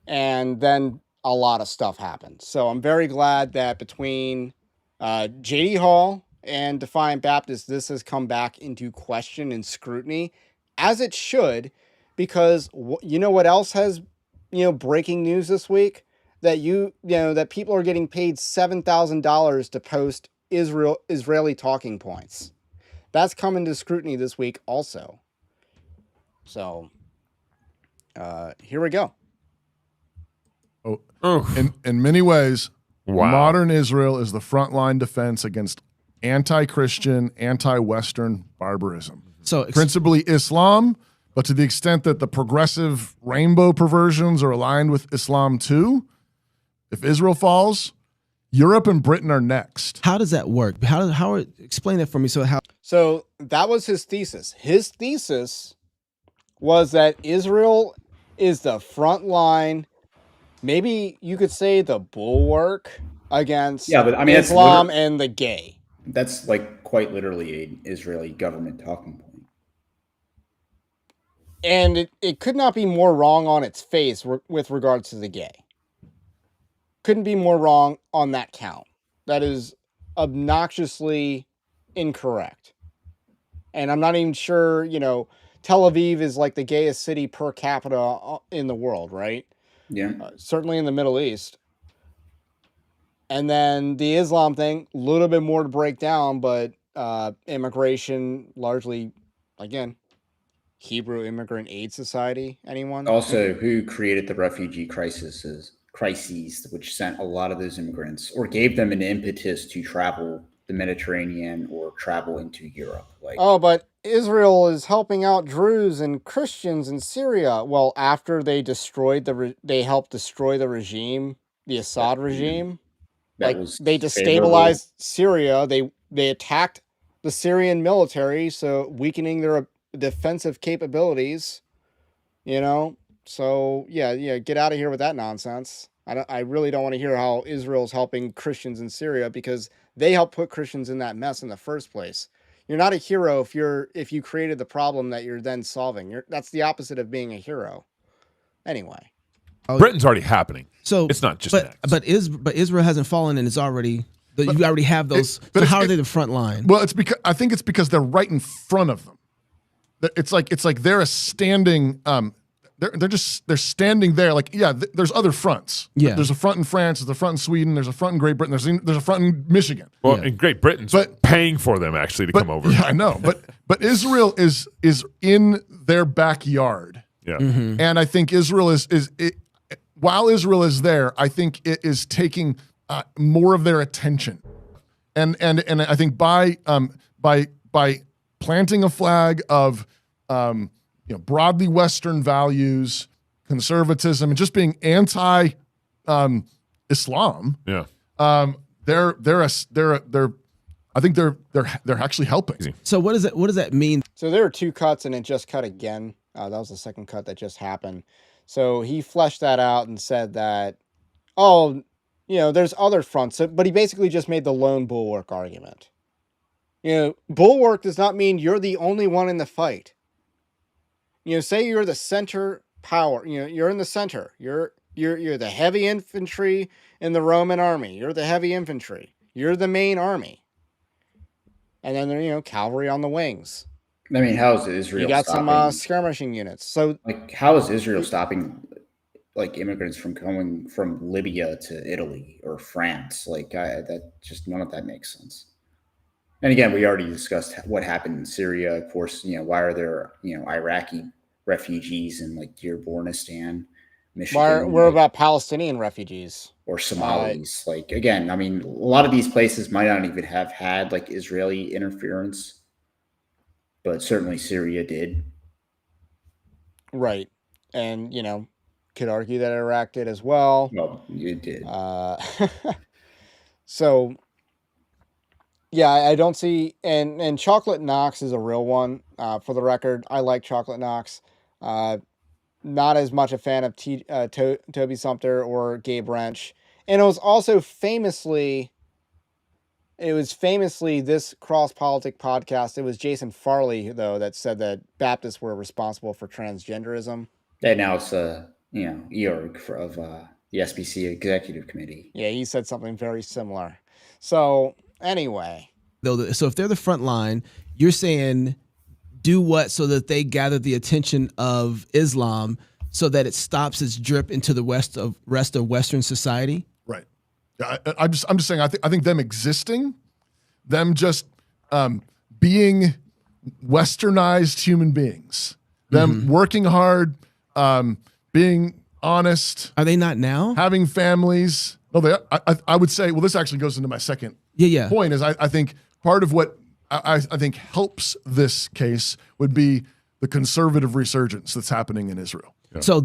and then a lot of stuff happened. So I'm very glad that between JD Hall and Defiant Baptist, this has come back into question and scrutiny, as it should, because you know what else has, breaking news this week? That that people are getting paid $7,000 to post Israeli talking points. That's coming to scrutiny this week also. So here we go. In many ways, modern Israel is the frontline defense against anti-Christian, anti-Western barbarism. So principally Islam, but to the extent that the progressive rainbow perversions are aligned with Islam too, if Israel falls, Europe and Britain are next. how does that work? Explain that for me. So that was his thesis. His thesis was that Israel is the front line, maybe you could say the bulwark against Islam and the gay. That's like quite literally an Israeli government talking point. And it could not be more wrong on its face with regards to the gay. Couldn't be more wrong on that count. That is obnoxiously incorrect. And I'm not even sure, Tel Aviv is like the gayest city per capita in the world, right? Yeah. Certainly in the Middle East. And then the Islam thing, a little bit more to break down, but immigration, largely, again, Hebrew Immigrant Aid Society, anyone? Also, who created the refugee crises, which sent a lot of those immigrants or gave them an impetus to travel the Mediterranean or travel into Europe. But Israel is helping out Druze and Christians in Syria. Well, after they destroyed they helped destroy the regime, the Assad regime. They destabilized Syria. They attacked the Syrian military, so weakening their defensive capabilities. So yeah, get out of here with that nonsense. I really don't want to hear how Israel's helping Christians in Syria, because they helped put Christians in that mess in the first place. You're not a hero if you created the problem that you're then solving. That's the opposite of being a hero. Anyway, Britain's already happening, so it's not just but Israel hasn't fallen, and it's already you already have those. So how are they the front line? Well, I think it's because they're right in front of them. It's like they're a standing. They're standing there. There's other fronts. Yeah, there's a front in France. There's a front in Sweden. There's a front in Great Britain. There's a front in Michigan. Well, and Great Britain's paying for them actually to come over. Yeah, I know. But Israel is in their backyard. Yeah, and I think Israel while Israel is there, I think it is taking more of their attention, and I think by planting a flag of broadly Western values, conservatism, and just being anti Islam. Yeah. I think they're actually helping. So what does that mean? So there are two cuts, and it just cut again. That was the second cut that just happened. So he fleshed that out and said that, there's other fronts, but he basically just made the lone bulwark argument. Bulwark does not mean you're the only one in the fight. Say you're the center power. You're in the center. You're the heavy infantry in the Roman army. You're the heavy infantry. You're the main army. And then there, cavalry on the wings. I mean, how is Israel? You got some skirmishing units. So, how is Israel stopping immigrants from coming from Libya to Italy or France? That just none of that makes sense. And again, we already discussed what happened in Syria. Of course, why are there Iraqi refugees in Dearbornistan, Michigan? We're about Palestinian refugees or Somalis. Again, I mean, a lot of these places might not even have had Israeli interference, but certainly Syria did. Right, and could argue that Iraq did as well. Well, it did. So. Yeah, I don't see, and Chocolate Knox is a real one. For the record, I like Chocolate Knox. Not as much a fan of Toby Sumpter or Gabe Wrench. And it was also famously this CrossPolitic podcast. It was Jason Farley, though, that said that Baptists were responsible for transgenderism. And now it's Eorg of the SBC Executive Committee. Yeah, he said something very similar. So anyway, so if they're the front line, you're saying do what so that they gather the attention of Islam so that it stops its drip into the rest of Western society. Right. I'm just saying. I think them existing, them just being westernized human beings, them working hard, being honest. Are they not now having families? No, I would say. Well, this actually goes into my second point. Is I think part of what I think helps this case would be the conservative resurgence that's happening in Israel. Yeah. So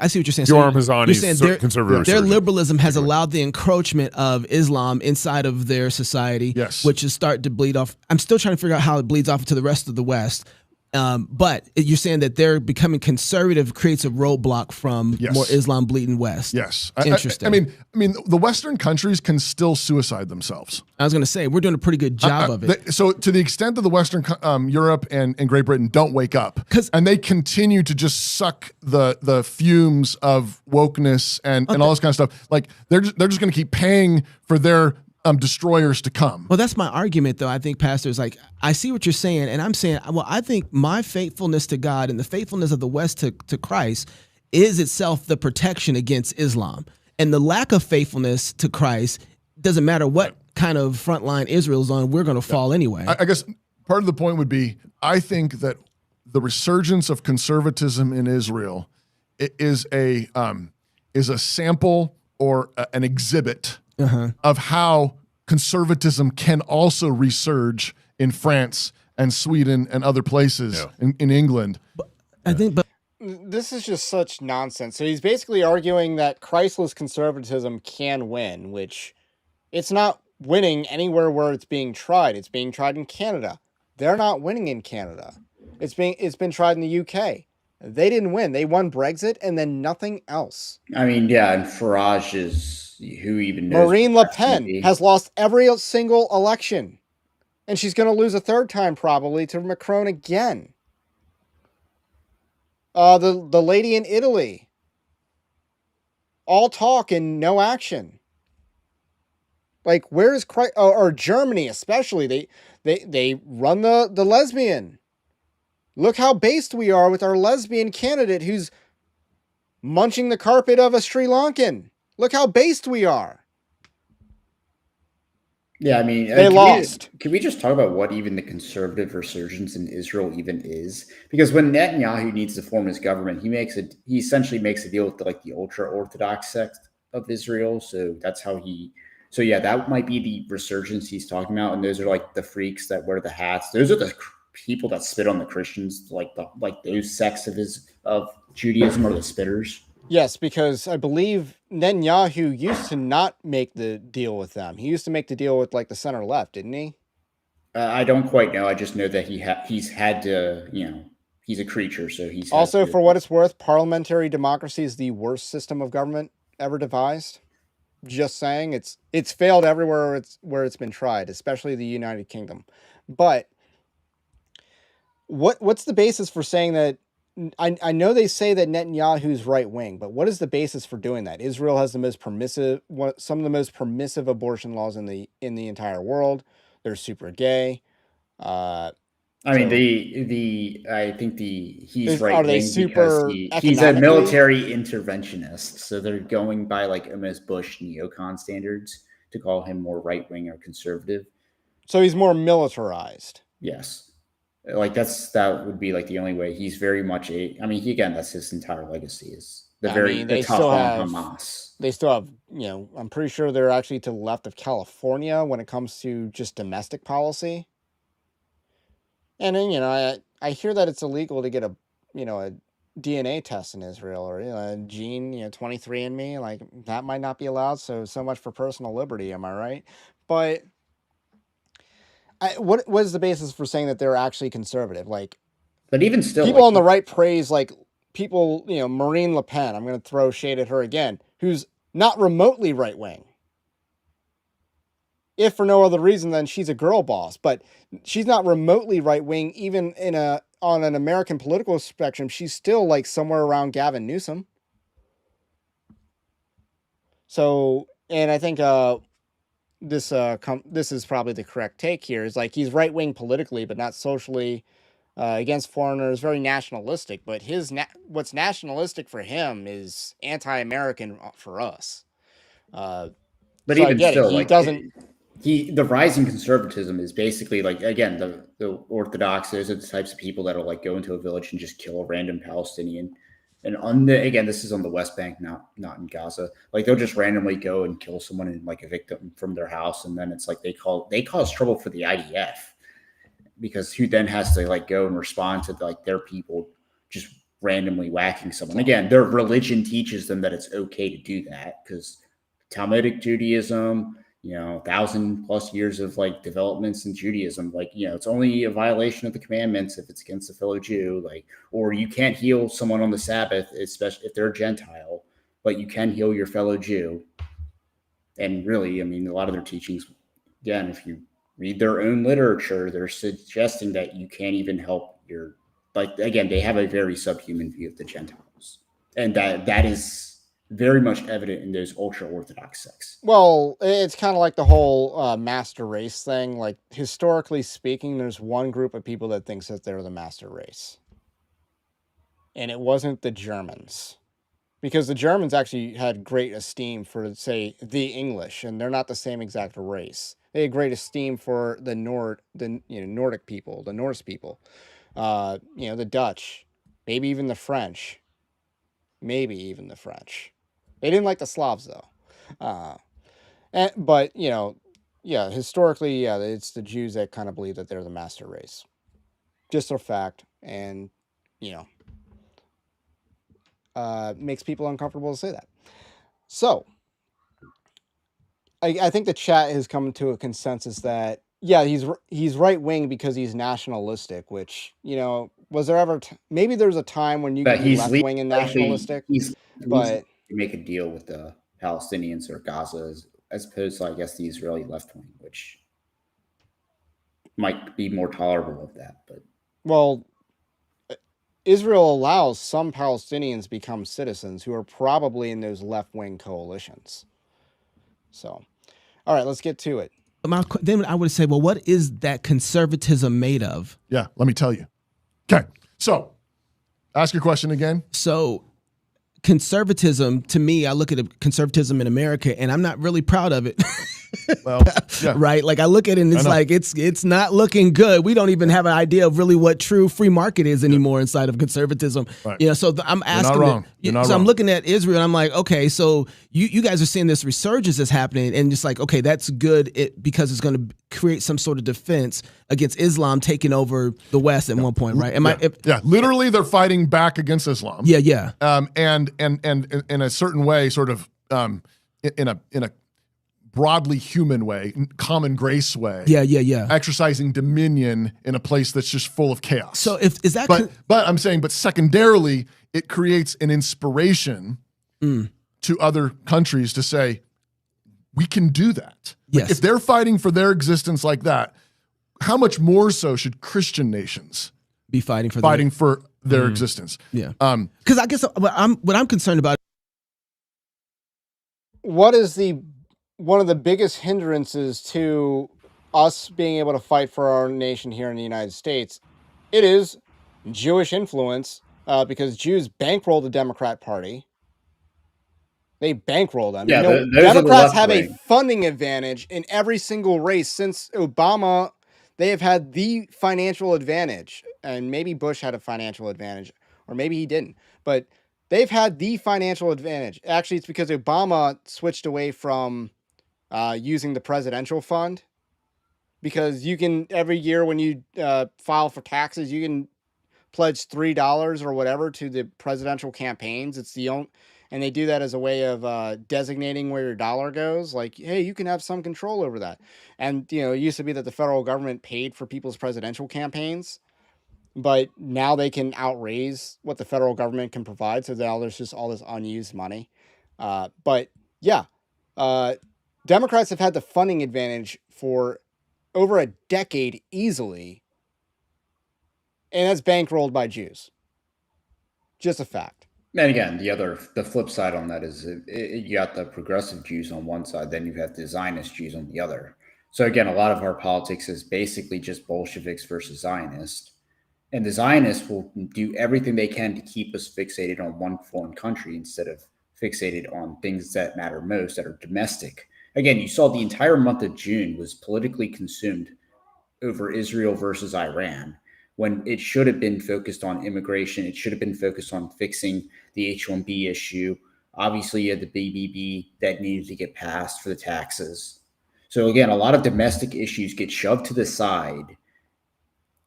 I see what you're saying. Yoram Hazani's conservative their liberalism has allowed the encroachment of Islam inside of their society, which is starting to bleed off. I'm still trying to figure out how it bleeds off into the rest of the West. But you're saying that they're becoming conservative creates a roadblock from more Islam bleeding west. Yes. Interesting. I mean, the Western countries can still suicide themselves. I was going to say, we're doing a pretty good job of it. So to the extent that the Western Europe and Great Britain don't wake up, and they continue to just suck the fumes of wokeness and all this kind of stuff, like they're just going to keep paying for their destroyers to come. Well, that's my argument, though. I think, Pastor, is like, I see what you're saying, and I'm saying, well, I think my faithfulness to God and the faithfulness of the West to Christ is itself the protection against Islam. And the lack of faithfulness to Christ, doesn't matter what kind of front line Israel's on, we're going to fall anyway. I guess part of the point would be, I think that the resurgence of conservatism in Israel is a sample or an exhibit of how conservatism can also resurge in France and Sweden and other places in England. But this is just such nonsense. So he's basically arguing that Christless conservatism can win, which it's not winning anywhere where it's being tried. It's being tried in Canada. They're not winning in Canada. It's been tried in the UK. They didn't win. They won Brexit and then nothing else. I mean, and Farage is, who even knows? Marine Le Pen has lost every single election. And she's going to lose a third time probably to Macron again. The lady in Italy. All talk and no action. Like, where is Christ? Or Germany especially. They run the lesbian. Look how based we are with our lesbian candidate who's munching the carpet of a Sri Lankan. Look how based we are. Yeah, I mean, they lost. Can we just talk about what even the conservative resurgence in Israel even is? Because when Netanyahu needs to form his government, he essentially makes a deal with the ultra-Orthodox sect of Israel. So that's how that might be the resurgence he's talking about. And those are like the freaks that wear the hats. Those are the people that spit on the Christians, like those sects of Judaism are the spitters. Yes, because I believe Netanyahu used to not make the deal with them. He used to make the deal with like the center left, didn't he? I don't quite know. I just know that he's had to, he's a creature, so he's also, for what it's worth, parliamentary democracy is the worst system of government ever devised. Just saying, it's failed everywhere where it's been tried, especially the United Kingdom. But what's the basis for saying that? I know they say that Netanyahu's right wing, but what is the basis for doing that? Israel has some of the most permissive abortion laws in the entire world. They're super gay. I think he's right are they wing super because he's a military interventionist. So they're going by like almost Bush neocon standards to call him more right wing or conservative. So he's more militarized. Yes. Like that would be like the only way. He's very much that's his entire legacy is the tough on Hamas. They still have, I'm pretty sure they're actually to the left of California when it comes to just domestic policy. And then, I hear that it's illegal to get a DNA test in Israel or a gene, 23andMe, like that might not be allowed. So much for personal liberty. Am I right? But what is the basis for saying that they're actually conservative? Like, but even still, people on the right praise like people, Marine Le Pen. I'm going to throw shade at her again, who's not remotely right wing. If for no other reason than she's a girl boss, but she's not remotely right wing. Even on an American political spectrum, she's still like somewhere around Gavin Newsom. So, and I think this is probably the correct take here, is like he's right-wing politically, but not socially, against foreigners, very nationalistic, but what's nationalistic for him is anti-American for us. But so even still, he doesn't. The rising conservatism is basically like, again, the Orthodox, those are the types of people that'll like go into a village and just kill a random Palestinian. And this is on the West Bank, not in Gaza. Like they'll just randomly go and kill someone and like evict them from their house, and then it's like they cause trouble for the IDF. because who then has to like go and respond to like their people just randomly whacking someone? Again, their religion teaches them that it's okay to do that because Talmudic Judaism, 1,000+ years of like developments in Judaism, like, it's only a violation of the commandments if it's against a fellow Jew, like, or you can't heal someone on the Sabbath, especially if they're a Gentile, but you can heal your fellow Jew. And really, I mean, a lot of their teachings, again, if you read their own literature, they're suggesting that you can't even help again, they have a very subhuman view of the Gentiles. And that is very much evident in those ultra-Orthodox sects. Well, it's kind of like the whole master race thing. Like, historically speaking, there's one group of people that thinks that they're the master race. And it wasn't the Germans. Because the Germans actually had great esteem for, say, the English, and they're not the same exact race. They had great esteem for the Nordic people, the Norse people, the Dutch, maybe even the French. They didn't like the Slavs, though. But historically, it's the Jews that kind of believe that they're the master race. Just a fact, and, makes people uncomfortable to say that. So, I think the chat has come to a consensus that, he's right-wing because he's nationalistic, which, was there ever... maybe there's a time when you could be left-wing and nationalistic, but... make a deal with the Palestinians or Gaza as opposed to, I guess, the Israeli left-wing, which might be more tolerable of that. But well, Israel allows some Palestinians become citizens who are probably in those left-wing coalitions. So, all right, let's get to it. Then I would say, well, what is that conservatism made of? Yeah, let me tell you. Okay, so ask your question again. So conservatism, to me, I look at conservatism in America, and I'm not really proud of it. Well, yeah. Right? Like, I look at it and it's like, it's not looking good. We don't even have an idea of really what true free market is anymore inside of conservatism. Right. So I'm asking, I'm looking at Israel and I'm like, okay, so you guys are seeing this resurgence that's happening, and just like, okay, that's good because it's going to create some sort of defense against Islam taking over the West at one point, right? Literally they're fighting back against Islam. Yeah. And in a certain way, sort of in a broadly human way, common grace way. Yeah. Exercising dominion in a place that's just full of chaos. So is that... But I'm saying, but secondarily, it creates an inspiration to other countries to say, we can do that. Yes. Like, if they're fighting for their existence like that, how much more so should Christian nations be fighting for their existence? Yeah. Because I guess what I'm concerned about... What is one of the biggest hindrances to us being able to fight for our nation here in the United States? It is Jewish influence, because Jews bankroll the Democrat Party. They bankroll them. Yeah, Democrats have a funding advantage in every single race since Obama. They have had the financial advantage, and maybe Bush had a financial advantage, or maybe he didn't, but they've had the financial advantage. Actually, it's because Obama switched away from using the presidential fund, because you can, every year when you file for taxes, you can pledge $3 or whatever to the presidential campaigns. It's the only, and they do that as a way of designating where your dollar goes. Like, hey, you can have some control over that. And, it used to be that the federal government paid for people's presidential campaigns, but now they can outraise what the federal government can provide. So now there's just all this unused money. But yeah, Democrats have had the funding advantage for over a decade easily, and that's bankrolled by Jews. Just a fact. And again, the flip side on that is you got the progressive Jews on one side, then you have the Zionist Jews on the other. So again, a lot of our politics is basically just Bolsheviks versus Zionists. And the Zionists will do everything they can to keep us fixated on one foreign country instead of fixated on things that matter most, that are domestic. Again, you saw the entire month of June was politically consumed over Israel versus Iran, when it should have been focused on immigration. It should have been focused on fixing the H-1B issue. Obviously, you had the BBB that needed to get passed for the taxes. So again, a lot of domestic issues get shoved to the side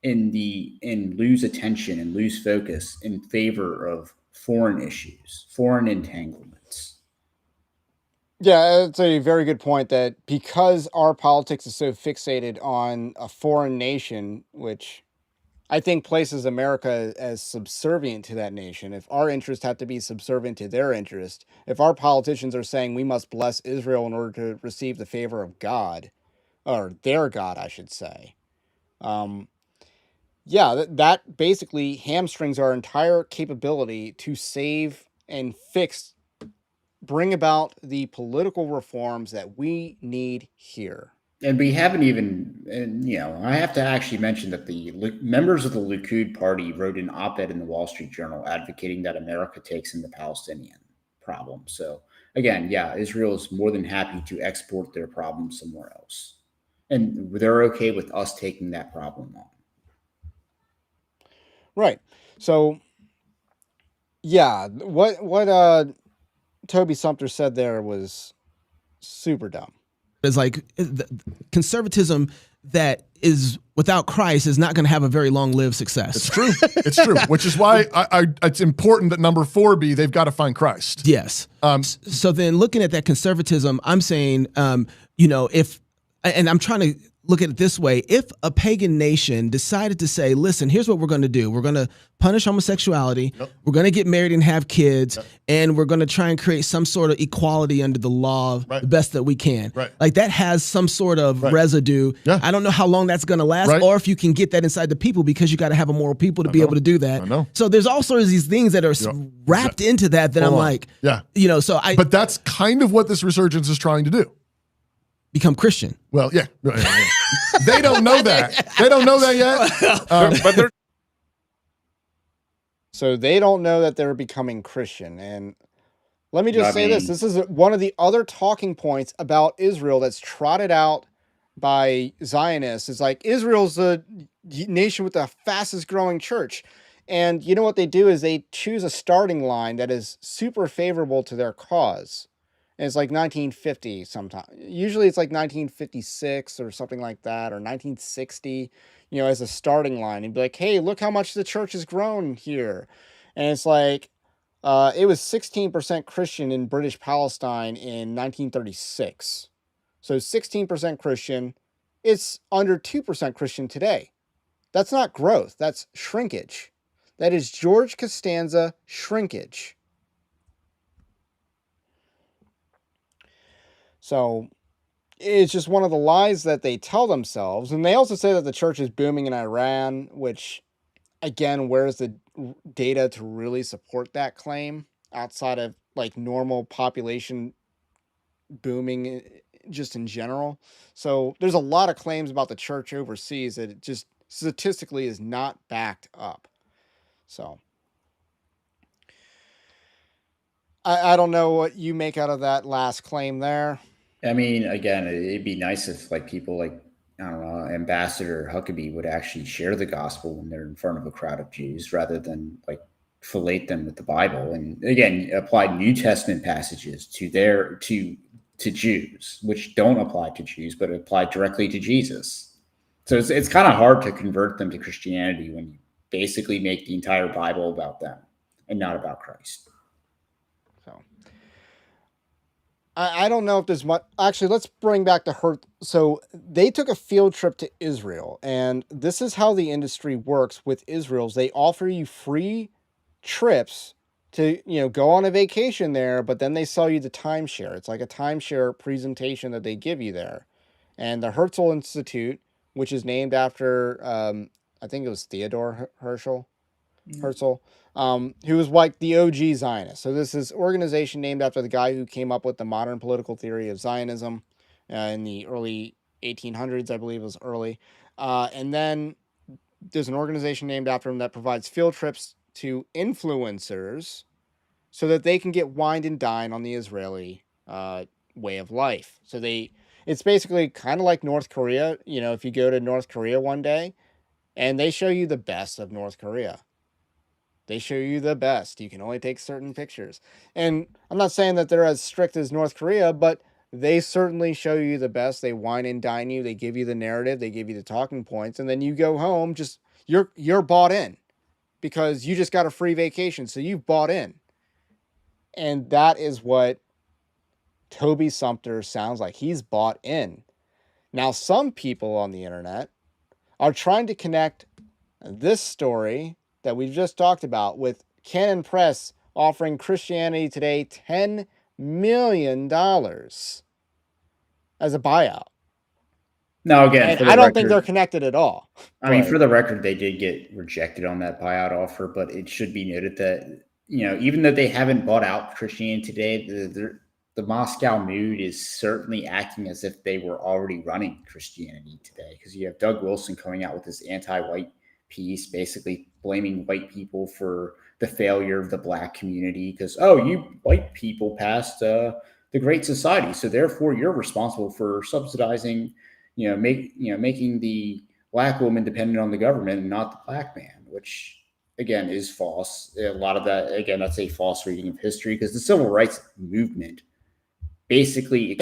and lose attention and lose focus in favor of foreign issues, foreign entanglements. Yeah, it's a very good point that because our politics is so fixated on a foreign nation, which I think places America as subservient to that nation. If our interests have to be subservient to their interest, if our politicians are saying we must bless Israel in order to receive the favor of God, or their God, I should say, yeah, that basically hamstrings our entire capability to save and bring about the political reforms that we need here. And we haven't even, and I have to actually mention that the members of the Likud party wrote an op-ed in the Wall Street Journal advocating that America takes in the Palestinian problem. So again, yeah, Israel is more than happy to export their problem somewhere else. And they're okay with us taking that problem on. Right. So, yeah, what Toby Sumpter said there was super dumb. It's like conservatism that is without Christ is not going to have a very long-lived success. It's true. It's true. Which is why it's important that number 4 be they've got to find Christ. Yes. So then looking at that conservatism, I'm saying, if, and I'm trying to look at it this way, if a pagan nation decided to say, listen, here's what we're going to do. We're going to punish homosexuality. Yep. We're going to get married and have kids. Yep. And we're going to try and create some sort of equality under the law, right, the best that we can. Right. Like that has some sort of residue. Yeah. I don't know how long that's going to last, or if you can get that inside the people, because you got to have a moral people to be able to do that. I know. So there's all sorts of these things that are wrapped into that I'm like, but that's kind of what this resurgence is trying to do. Become Christian. Well, yeah. They don't know that. They don't know that yet. But they're So they don't know that they're becoming Christian. And let me just say this. This is one of the other talking points about Israel that's trotted out by Zionists. It's like Israel's the nation with the fastest growing church. And you know what they do is they choose a starting line that is super favorable to their cause. And it's like 1950 sometimes. Usually it's like 1956 or something like that, or 1960, as a starting line. And be like, hey, look how much the church has grown here. And it's like, it was 16% Christian in British Palestine in 1936. So 16% Christian. It's under 2% Christian today. That's not growth. That's shrinkage. That is George Costanza shrinkage. So it's just one of the lies that they tell themselves. And they also say that the church is booming in Iran, which, again, where's the data to really support that claim outside of like normal population booming just in general? So there's a lot of claims about the church overseas that it just statistically is not backed up. So I don't know what you make out of that last claim there. I mean, again, it'd be nice if people like, I don't know, Ambassador Huckabee would actually share the gospel when they're in front of a crowd of Jews, rather than like fillet them with the Bible. And again, apply New Testament passages to Jews, which don't apply to Jews, but apply directly to Jesus. So it's kind of hard to convert them to Christianity when you basically make the entire Bible about them and not about Christ. So I don't know if there's much. Actually, let's bring back the hurt. So they took a field trip to Israel, and this is how the industry works with Israel's. They offer you free trips to, go on a vacation there, but then they sell you the timeshare. It's like a timeshare presentation that they give you there. And the Herzl Institute, which is named after, I think it was Theodore Herzl, who was like the OG Zionist. So this is organization named after the guy who came up with the modern political theory of Zionism in the early 1800s, I believe it was early. And then there's an organization named after him that provides field trips to influencers so that they can get wined and dine on the Israeli way of life. So it's basically kind of like North Korea. If you go to North Korea one day and they show you the best of North Korea. They show you the best. You can only take certain pictures. And I'm not saying that they're as strict as North Korea, but they certainly show you the best. They wine and dine you. They give you the narrative. They give you the talking points. And then you go home, you're bought in because you just got a free vacation, so you've bought in. And that is what Toby Sumpter sounds like. He's bought in. Now, some people on the internet are trying to connect this story that we've just talked about with Canon Press offering Christianity Today $10 million as a buyout. Now, again, and I don't think they're connected at all. I mean, for the record, they did get rejected on that buyout offer, but it should be noted that, even though they haven't bought out Christianity Today, the Moscow mood is certainly acting as if they were already running Christianity Today, because you have Doug Wilson coming out with this anti-white piece, basically blaming white people for the failure of the black community because, you white people passed the Great Society, so therefore you're responsible for subsidizing, making the black woman dependent on the government and not the black man, which again is false. A lot of that, again, that's a false reading of history, because the civil rights movement basically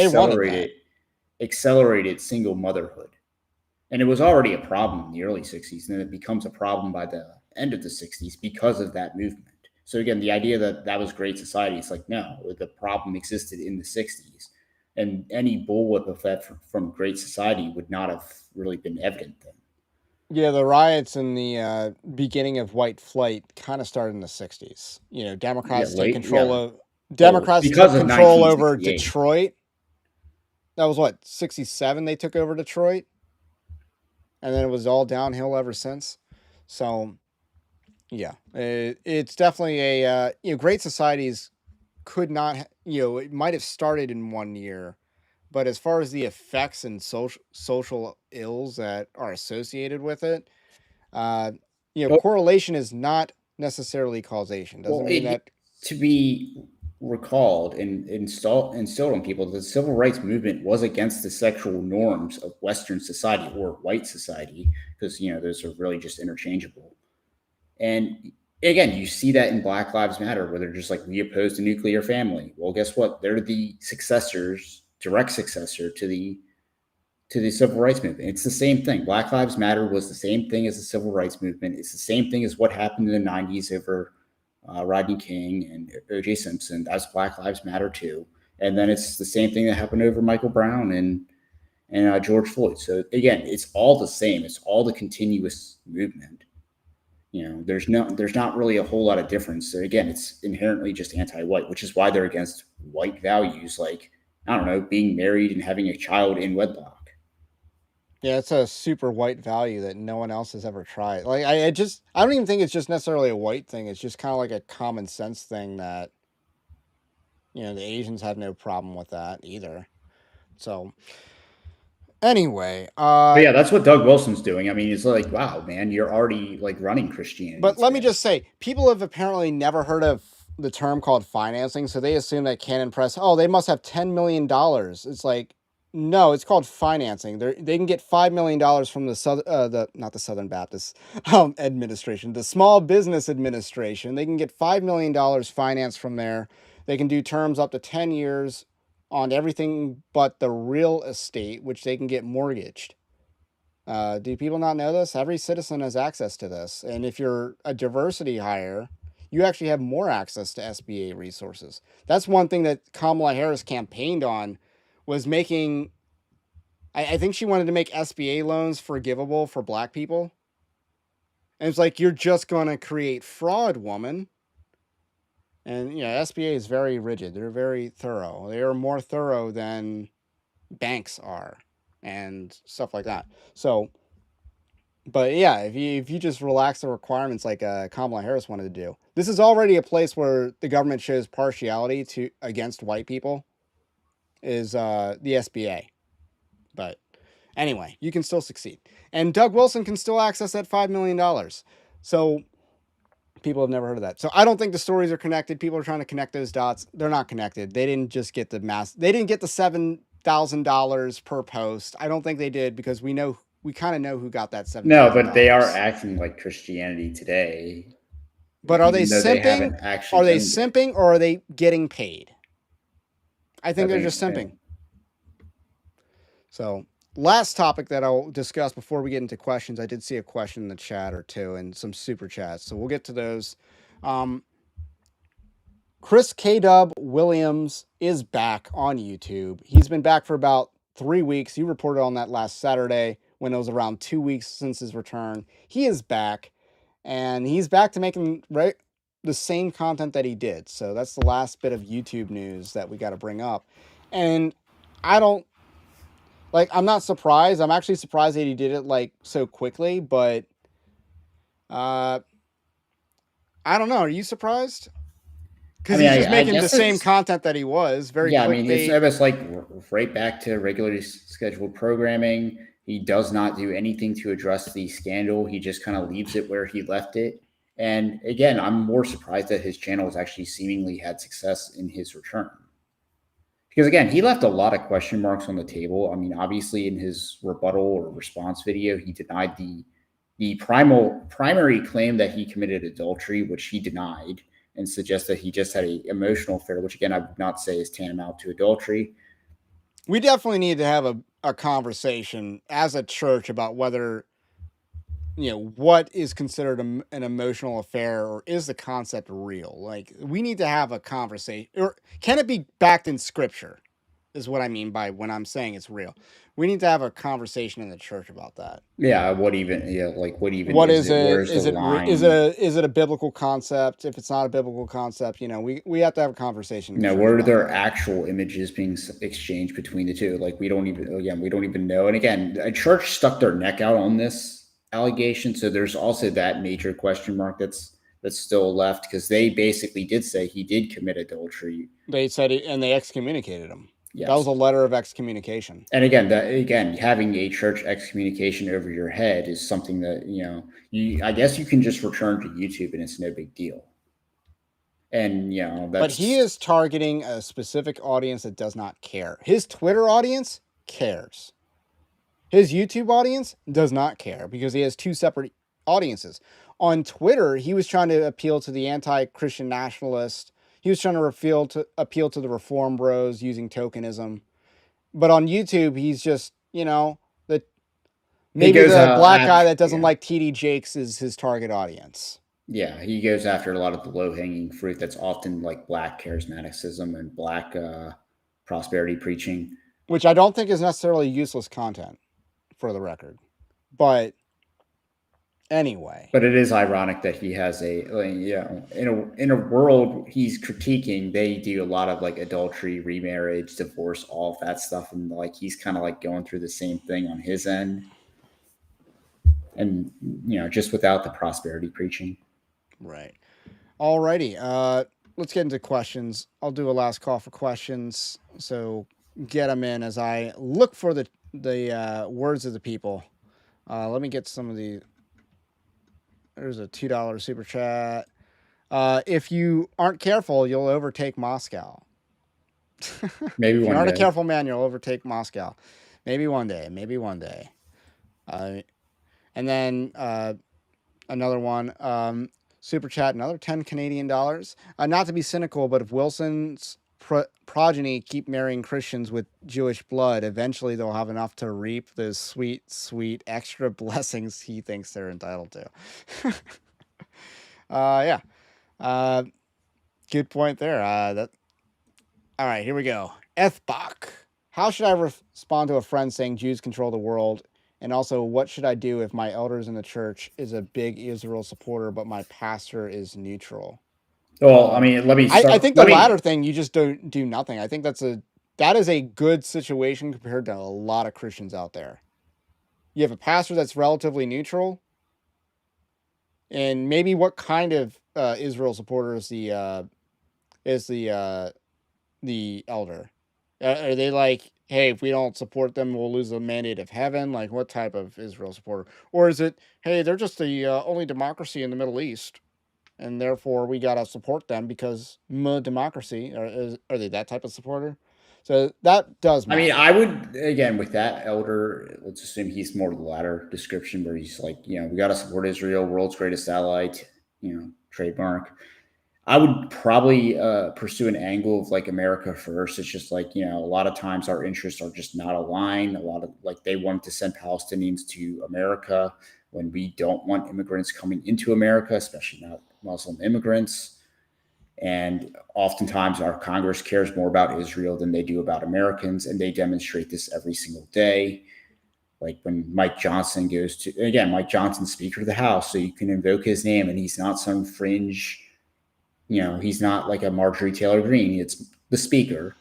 accelerated single motherhood. And it was already a problem in the early 60s, and then it becomes a problem by the end of the 60s because of that movement. So again, the idea that was Great Society, it's like, no, the problem existed in the 60s. And any bullwhip effect from Great Society would not have really been evident then. Yeah, the riots in the beginning of white flight kind of started in the 60s. Democrats take control over Detroit. That was what, 67 they took over Detroit? And then it was all downhill ever since. So, yeah, it's definitely a, Great Societies could not, it might have started in 1 year, but as far as the effects and social ills that are associated with it, correlation is not necessarily causation. Doesn't mean that. To be recalled and instilled in people, the civil rights movement was against the sexual norms of Western society or white society, because those are really just interchangeable. And again, you see that in Black Lives Matter, where they're just like, we oppose the nuclear family. Well, guess what? They're the direct successor to the civil rights movement. It's the same thing. Black Lives Matter was the same thing as the civil rights movement. It's the same thing as what happened in the 90s over Rodney King and O.J. Simpson. That's Black Lives Matter too. And then it's the same thing that happened over Michael Brown and George Floyd. So again, it's all the same. It's all the continuous movement. There's not really a whole lot of difference. So again, it's inherently just anti-white, which is why they're against white values like, I don't know, being married and having a child in wedlock. Yeah, it's a super white value that no one else has ever tried. Like, I don't even think it's just necessarily a white thing. It's just kind of like a common sense thing that, the Asians have no problem with that either. So, anyway, yeah, that's what Doug Wilson's doing. I mean, it's like, wow, man, you're already like running Christianity. But let me just say, people have apparently never heard of the term called financing, so they assume that Canon Press, they must have $10 million. It's like, no, it's called financing. They can get $5 million from not the Southern Baptist administration, the Small Business Administration. They can get $5 million financed from there. They can do terms up to 10 years on everything but the real estate, which they can get mortgaged. Do people not know this? Every citizen has access to this. And if you're a diversity hire, you actually have more access to SBA resources. That's one thing that Kamala Harris campaigned on, was making, I think she wanted to make SBA loans forgivable for black people. And it's like, you're just going to create fraud, woman. And, SBA is very rigid. They're very thorough. They are more thorough than banks are and stuff like that. So, but yeah, if you just relax the requirements like Kamala Harris wanted to do, this is already a place where the government shows partiality against white people, is the SBA. But anyway, you can still succeed. And Doug Wilson can still access that $5 million. So people have never heard of that. So I don't think the stories are connected. People are trying to connect those dots. They're not connected. They didn't just get they didn't get the $7,000 per post. I don't think they did, because we kind of know who got that $7,000. No, but they are acting like Christianity Today. But are they simping? Are they simping, or are they getting paid? I think they're just simping. So last topic that I'll discuss before we get into questions, I did see a question in the chat or two and some super chats, so we'll get to those. Chris K-Dub Williams is back on YouTube. He's been back for about 3 weeks. He reported on that last Saturday when it was around 2 weeks since his return. He is back, and he's back to making the same content that he did. So that's the last bit of YouTube news that we got to bring up. And I'm not surprised. I'm actually surprised that he did it so quickly, but I don't know. Are you surprised? Because he's just making the same content that he was very quickly. I mean, it's almost like right back to regularly scheduled programming. He does not do anything to address the scandal. He just kind of leaves it where he left it. And again, I'm more surprised that his channel has actually seemingly had success in his return. Because again, he left a lot of question marks on the table. I mean, obviously in his rebuttal or response video, he denied the primary claim that he committed adultery, which he denied, and suggests that he just had an emotional affair, which again, I would not say is tantamount to adultery. We definitely need to have a conversation as a church about whether, what is considered an emotional affair, or is the concept real? Like, we need to have a conversation, or can it be backed in scripture is what I mean by when I'm saying it's real. We need to have a conversation in the church about that. Yeah. What is it? Where's the line? Is it a biblical concept? If it's not a biblical concept, we have to have a conversation. No, where are there actual images being exchanged between the two? Like, we don't even know. And again, a church stuck their neck out on this allegation. So there's also that major question mark that's still left, because they basically did say he did commit adultery. They said and they excommunicated him. Yes. That was a letter of excommunication. And again, having a church excommunication over your head is something that, I guess you can just return to YouTube and it's no big deal. And, but he is targeting a specific audience that does not care. His Twitter audience cares. His YouTube audience does not care, because he has two separate audiences. On Twitter, he was trying to appeal to the anti-Christian nationalist. He was trying to appeal to the reform bros using tokenism. But on YouTube, he's just, the black guy that doesn't like TD Jakes is his target audience. Yeah, he goes after a lot of the low-hanging fruit that's often like black charismaticism and black prosperity preaching. Which I don't think is necessarily useless content, for the record. But anyway. But it is ironic that he has in a world he's critiquing, they do a lot of like adultery, remarriage, divorce, all of that stuff, and like he's kind of like going through the same thing on his end, and just without the prosperity preaching. Right. Alrighty. Let's get into questions. I'll do a last call for questions, so get them in as I look for the words of the people. Let me get some of the. There's a $2 super chat. If you aren't careful, you'll overtake Moscow. Maybe if one you aren't day. a careful man, you'll overtake Moscow. Maybe one day. And then another one. Super chat, another 10 Canadian dollars. Not to be cynical, but if Wilson's progeny keep marrying Christians with Jewish blood, eventually they'll have enough to reap those sweet, sweet extra blessings he thinks they're entitled to. Yeah. Good point there. All right, here we go. Ethbach. How should I respond to a friend saying Jews control the world? And also, what should I do if my elders in the church is a big Israel supporter, but my pastor is neutral? Well, I mean, let me start. I think the latter thing, you just don't do nothing. I think that is a good situation compared to a lot of Christians out there. You have a pastor that's relatively neutral, and maybe what kind of Israel supporter is the elder? Are they like, hey, if we don't support them, we'll lose the mandate of heaven? Like, what type of Israel supporter? Or is it, hey, they're just the only democracy in the Middle East, and therefore we got to support them because democracy? Are they that type of supporter? So that does matter. I mean, I would, again, with that elder, let's assume he's more the latter description, where he's like, we got to support Israel, world's greatest ally, trademark. I would probably pursue an angle of like America first. It's just like, a lot of times our interests are just not aligned. A lot of like they want to send Palestinians to America when we don't want immigrants coming into America, especially not Muslim immigrants. And oftentimes our Congress cares more about Israel than they do about Americans. And they demonstrate this every single day. Like when Mike Johnson Mike Johnson's Speaker of the House, so you can invoke his name and he's not some fringe, he's not like a Marjorie Taylor Greene. It's the speaker.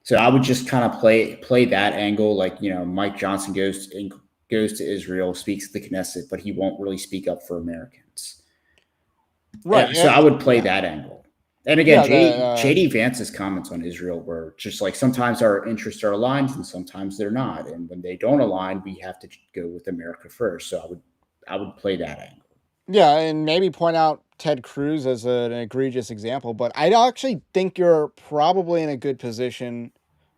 So I would just kind of play that angle. Like, Mike Johnson goes to Israel, speaks to the Knesset, but he won't really speak up for Americans. Right. So I would play that angle. And again, J.D. Vance's comments on Israel were just like sometimes our interests are aligned and sometimes they're not. And when they don't align, we have to go with America first. So I would play that angle. Yeah, and maybe point out Ted Cruz as an egregious example, but I actually think you're probably in a good position.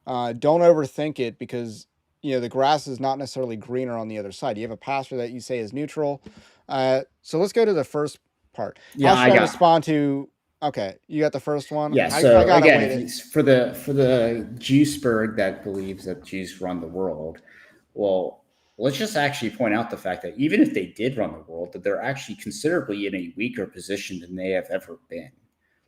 Don't overthink it because, the grass is not necessarily greener on the other side. You have a pastor that you say is neutral. So let's go to the first part. Yeah, How should I respond to... Okay, you got the first one? Yeah, so again, for the Jewsburg that believes that Jews run the world, well, let's just actually point out the fact that even if they did run the world, that they're actually considerably in a weaker position than they have ever been.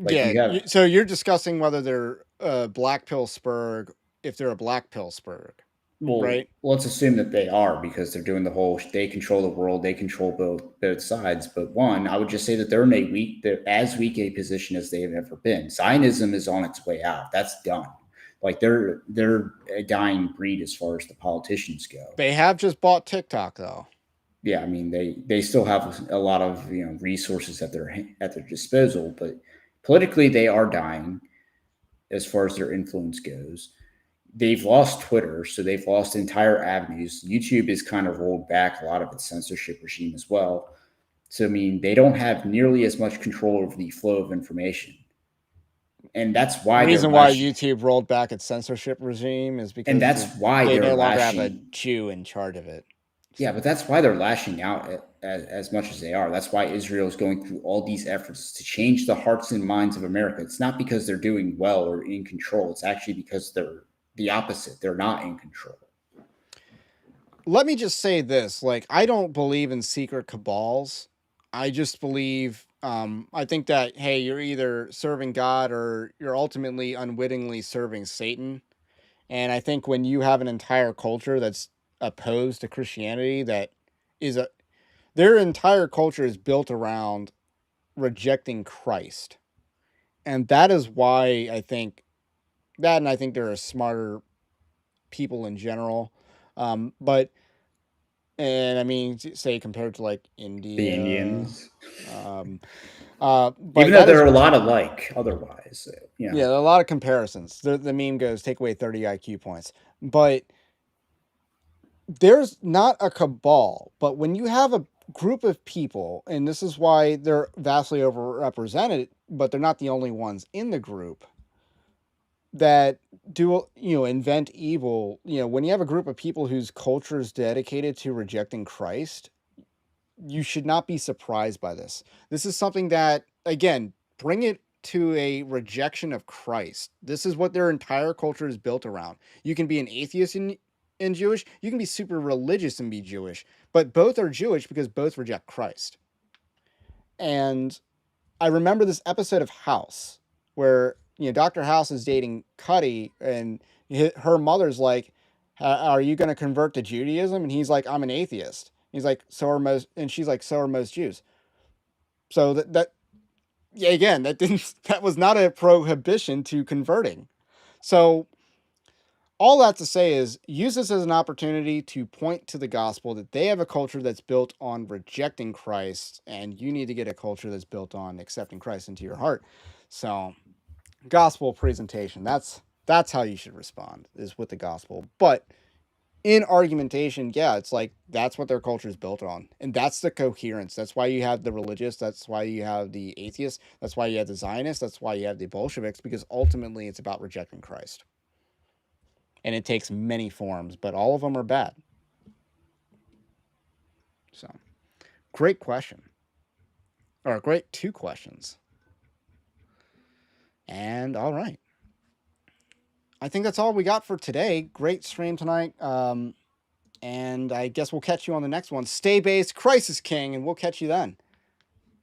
Like so you're discussing whether they're black pill Spurg, if they're a black pill Spurg. Well, right? Let's assume that they are because they're doing the whole. They control the world. They control both sides. But I would just say that they're as weak a position as they have ever been. Zionism is on its way out. That's done. Like they're a dying breed as far as the politicians go. They have just bought TikTok though. Yeah, I mean they still have a lot of resources at their disposal, but politically they are dying as far as their influence goes. They've lost Twitter, so they've lost entire avenues. YouTube has kind of rolled back a lot of its censorship regime as well. So, I mean, they don't have nearly as much control over the flow of information. And that's why the reason why YouTube rolled back its censorship regime is because they no longer have a Jew in charge of it. Yeah, but that's why they're lashing out as much as they are. That's why Israel is going through all these efforts to change the hearts and minds of America. It's not because they're doing well or in control. It's actually because they're the opposite. They're not in control. Let me just say this. Like, I don't believe in secret cabals. I just believe, I think that, hey, you're either serving God or you're ultimately unwittingly serving Satan. And I think when you have an entire culture that's opposed to Christianity, their entire culture is built around rejecting Christ. And that is why I think that, and I think there are smarter people in general. But I mean, say compared to like India, the Indians, but even though there are a lot alike otherwise, yeah, there are a lot of comparisons. The meme goes, take away 30 IQ points, but there's not a cabal. But when you have a group of people, and this is why they're vastly overrepresented, but they're not the only ones in the group that do, invent evil. When you have a group of people whose culture is dedicated to rejecting Christ, you should not be surprised by this. This is something that, again, bring it to a rejection of Christ. This is what their entire culture is built around. You can be an atheist and Jewish. You can be super religious and be Jewish, but both are Jewish because both reject Christ. And I remember this episode of House where, Dr. House is dating Cuddy and her mother's like, are you going to convert to Judaism? And he's like, I'm an atheist. He's like, so are most, and she's like, so are most Jews. So that was not a prohibition to converting. So all that to say is use this as an opportunity to point to the gospel that they have a culture that's built on rejecting Christ, and you need to get a culture that's built on accepting Christ into your heart. So gospel presentation, that's how you should respond, is with the gospel. But in argumentation, yeah, it's like that's what their culture is built on, and that's the coherence. That's why you have the religious, that's why you have the atheists, that's why you have the Zionists, that's why you have the Bolsheviks, because ultimately it's about rejecting Christ. And it takes many forms, but all of them are bad. So, great question. Or great two questions. And all right. I think that's all we got for today. Great stream tonight. And I guess we'll catch you on the next one. Stay based, Christ is King, and we'll catch you then.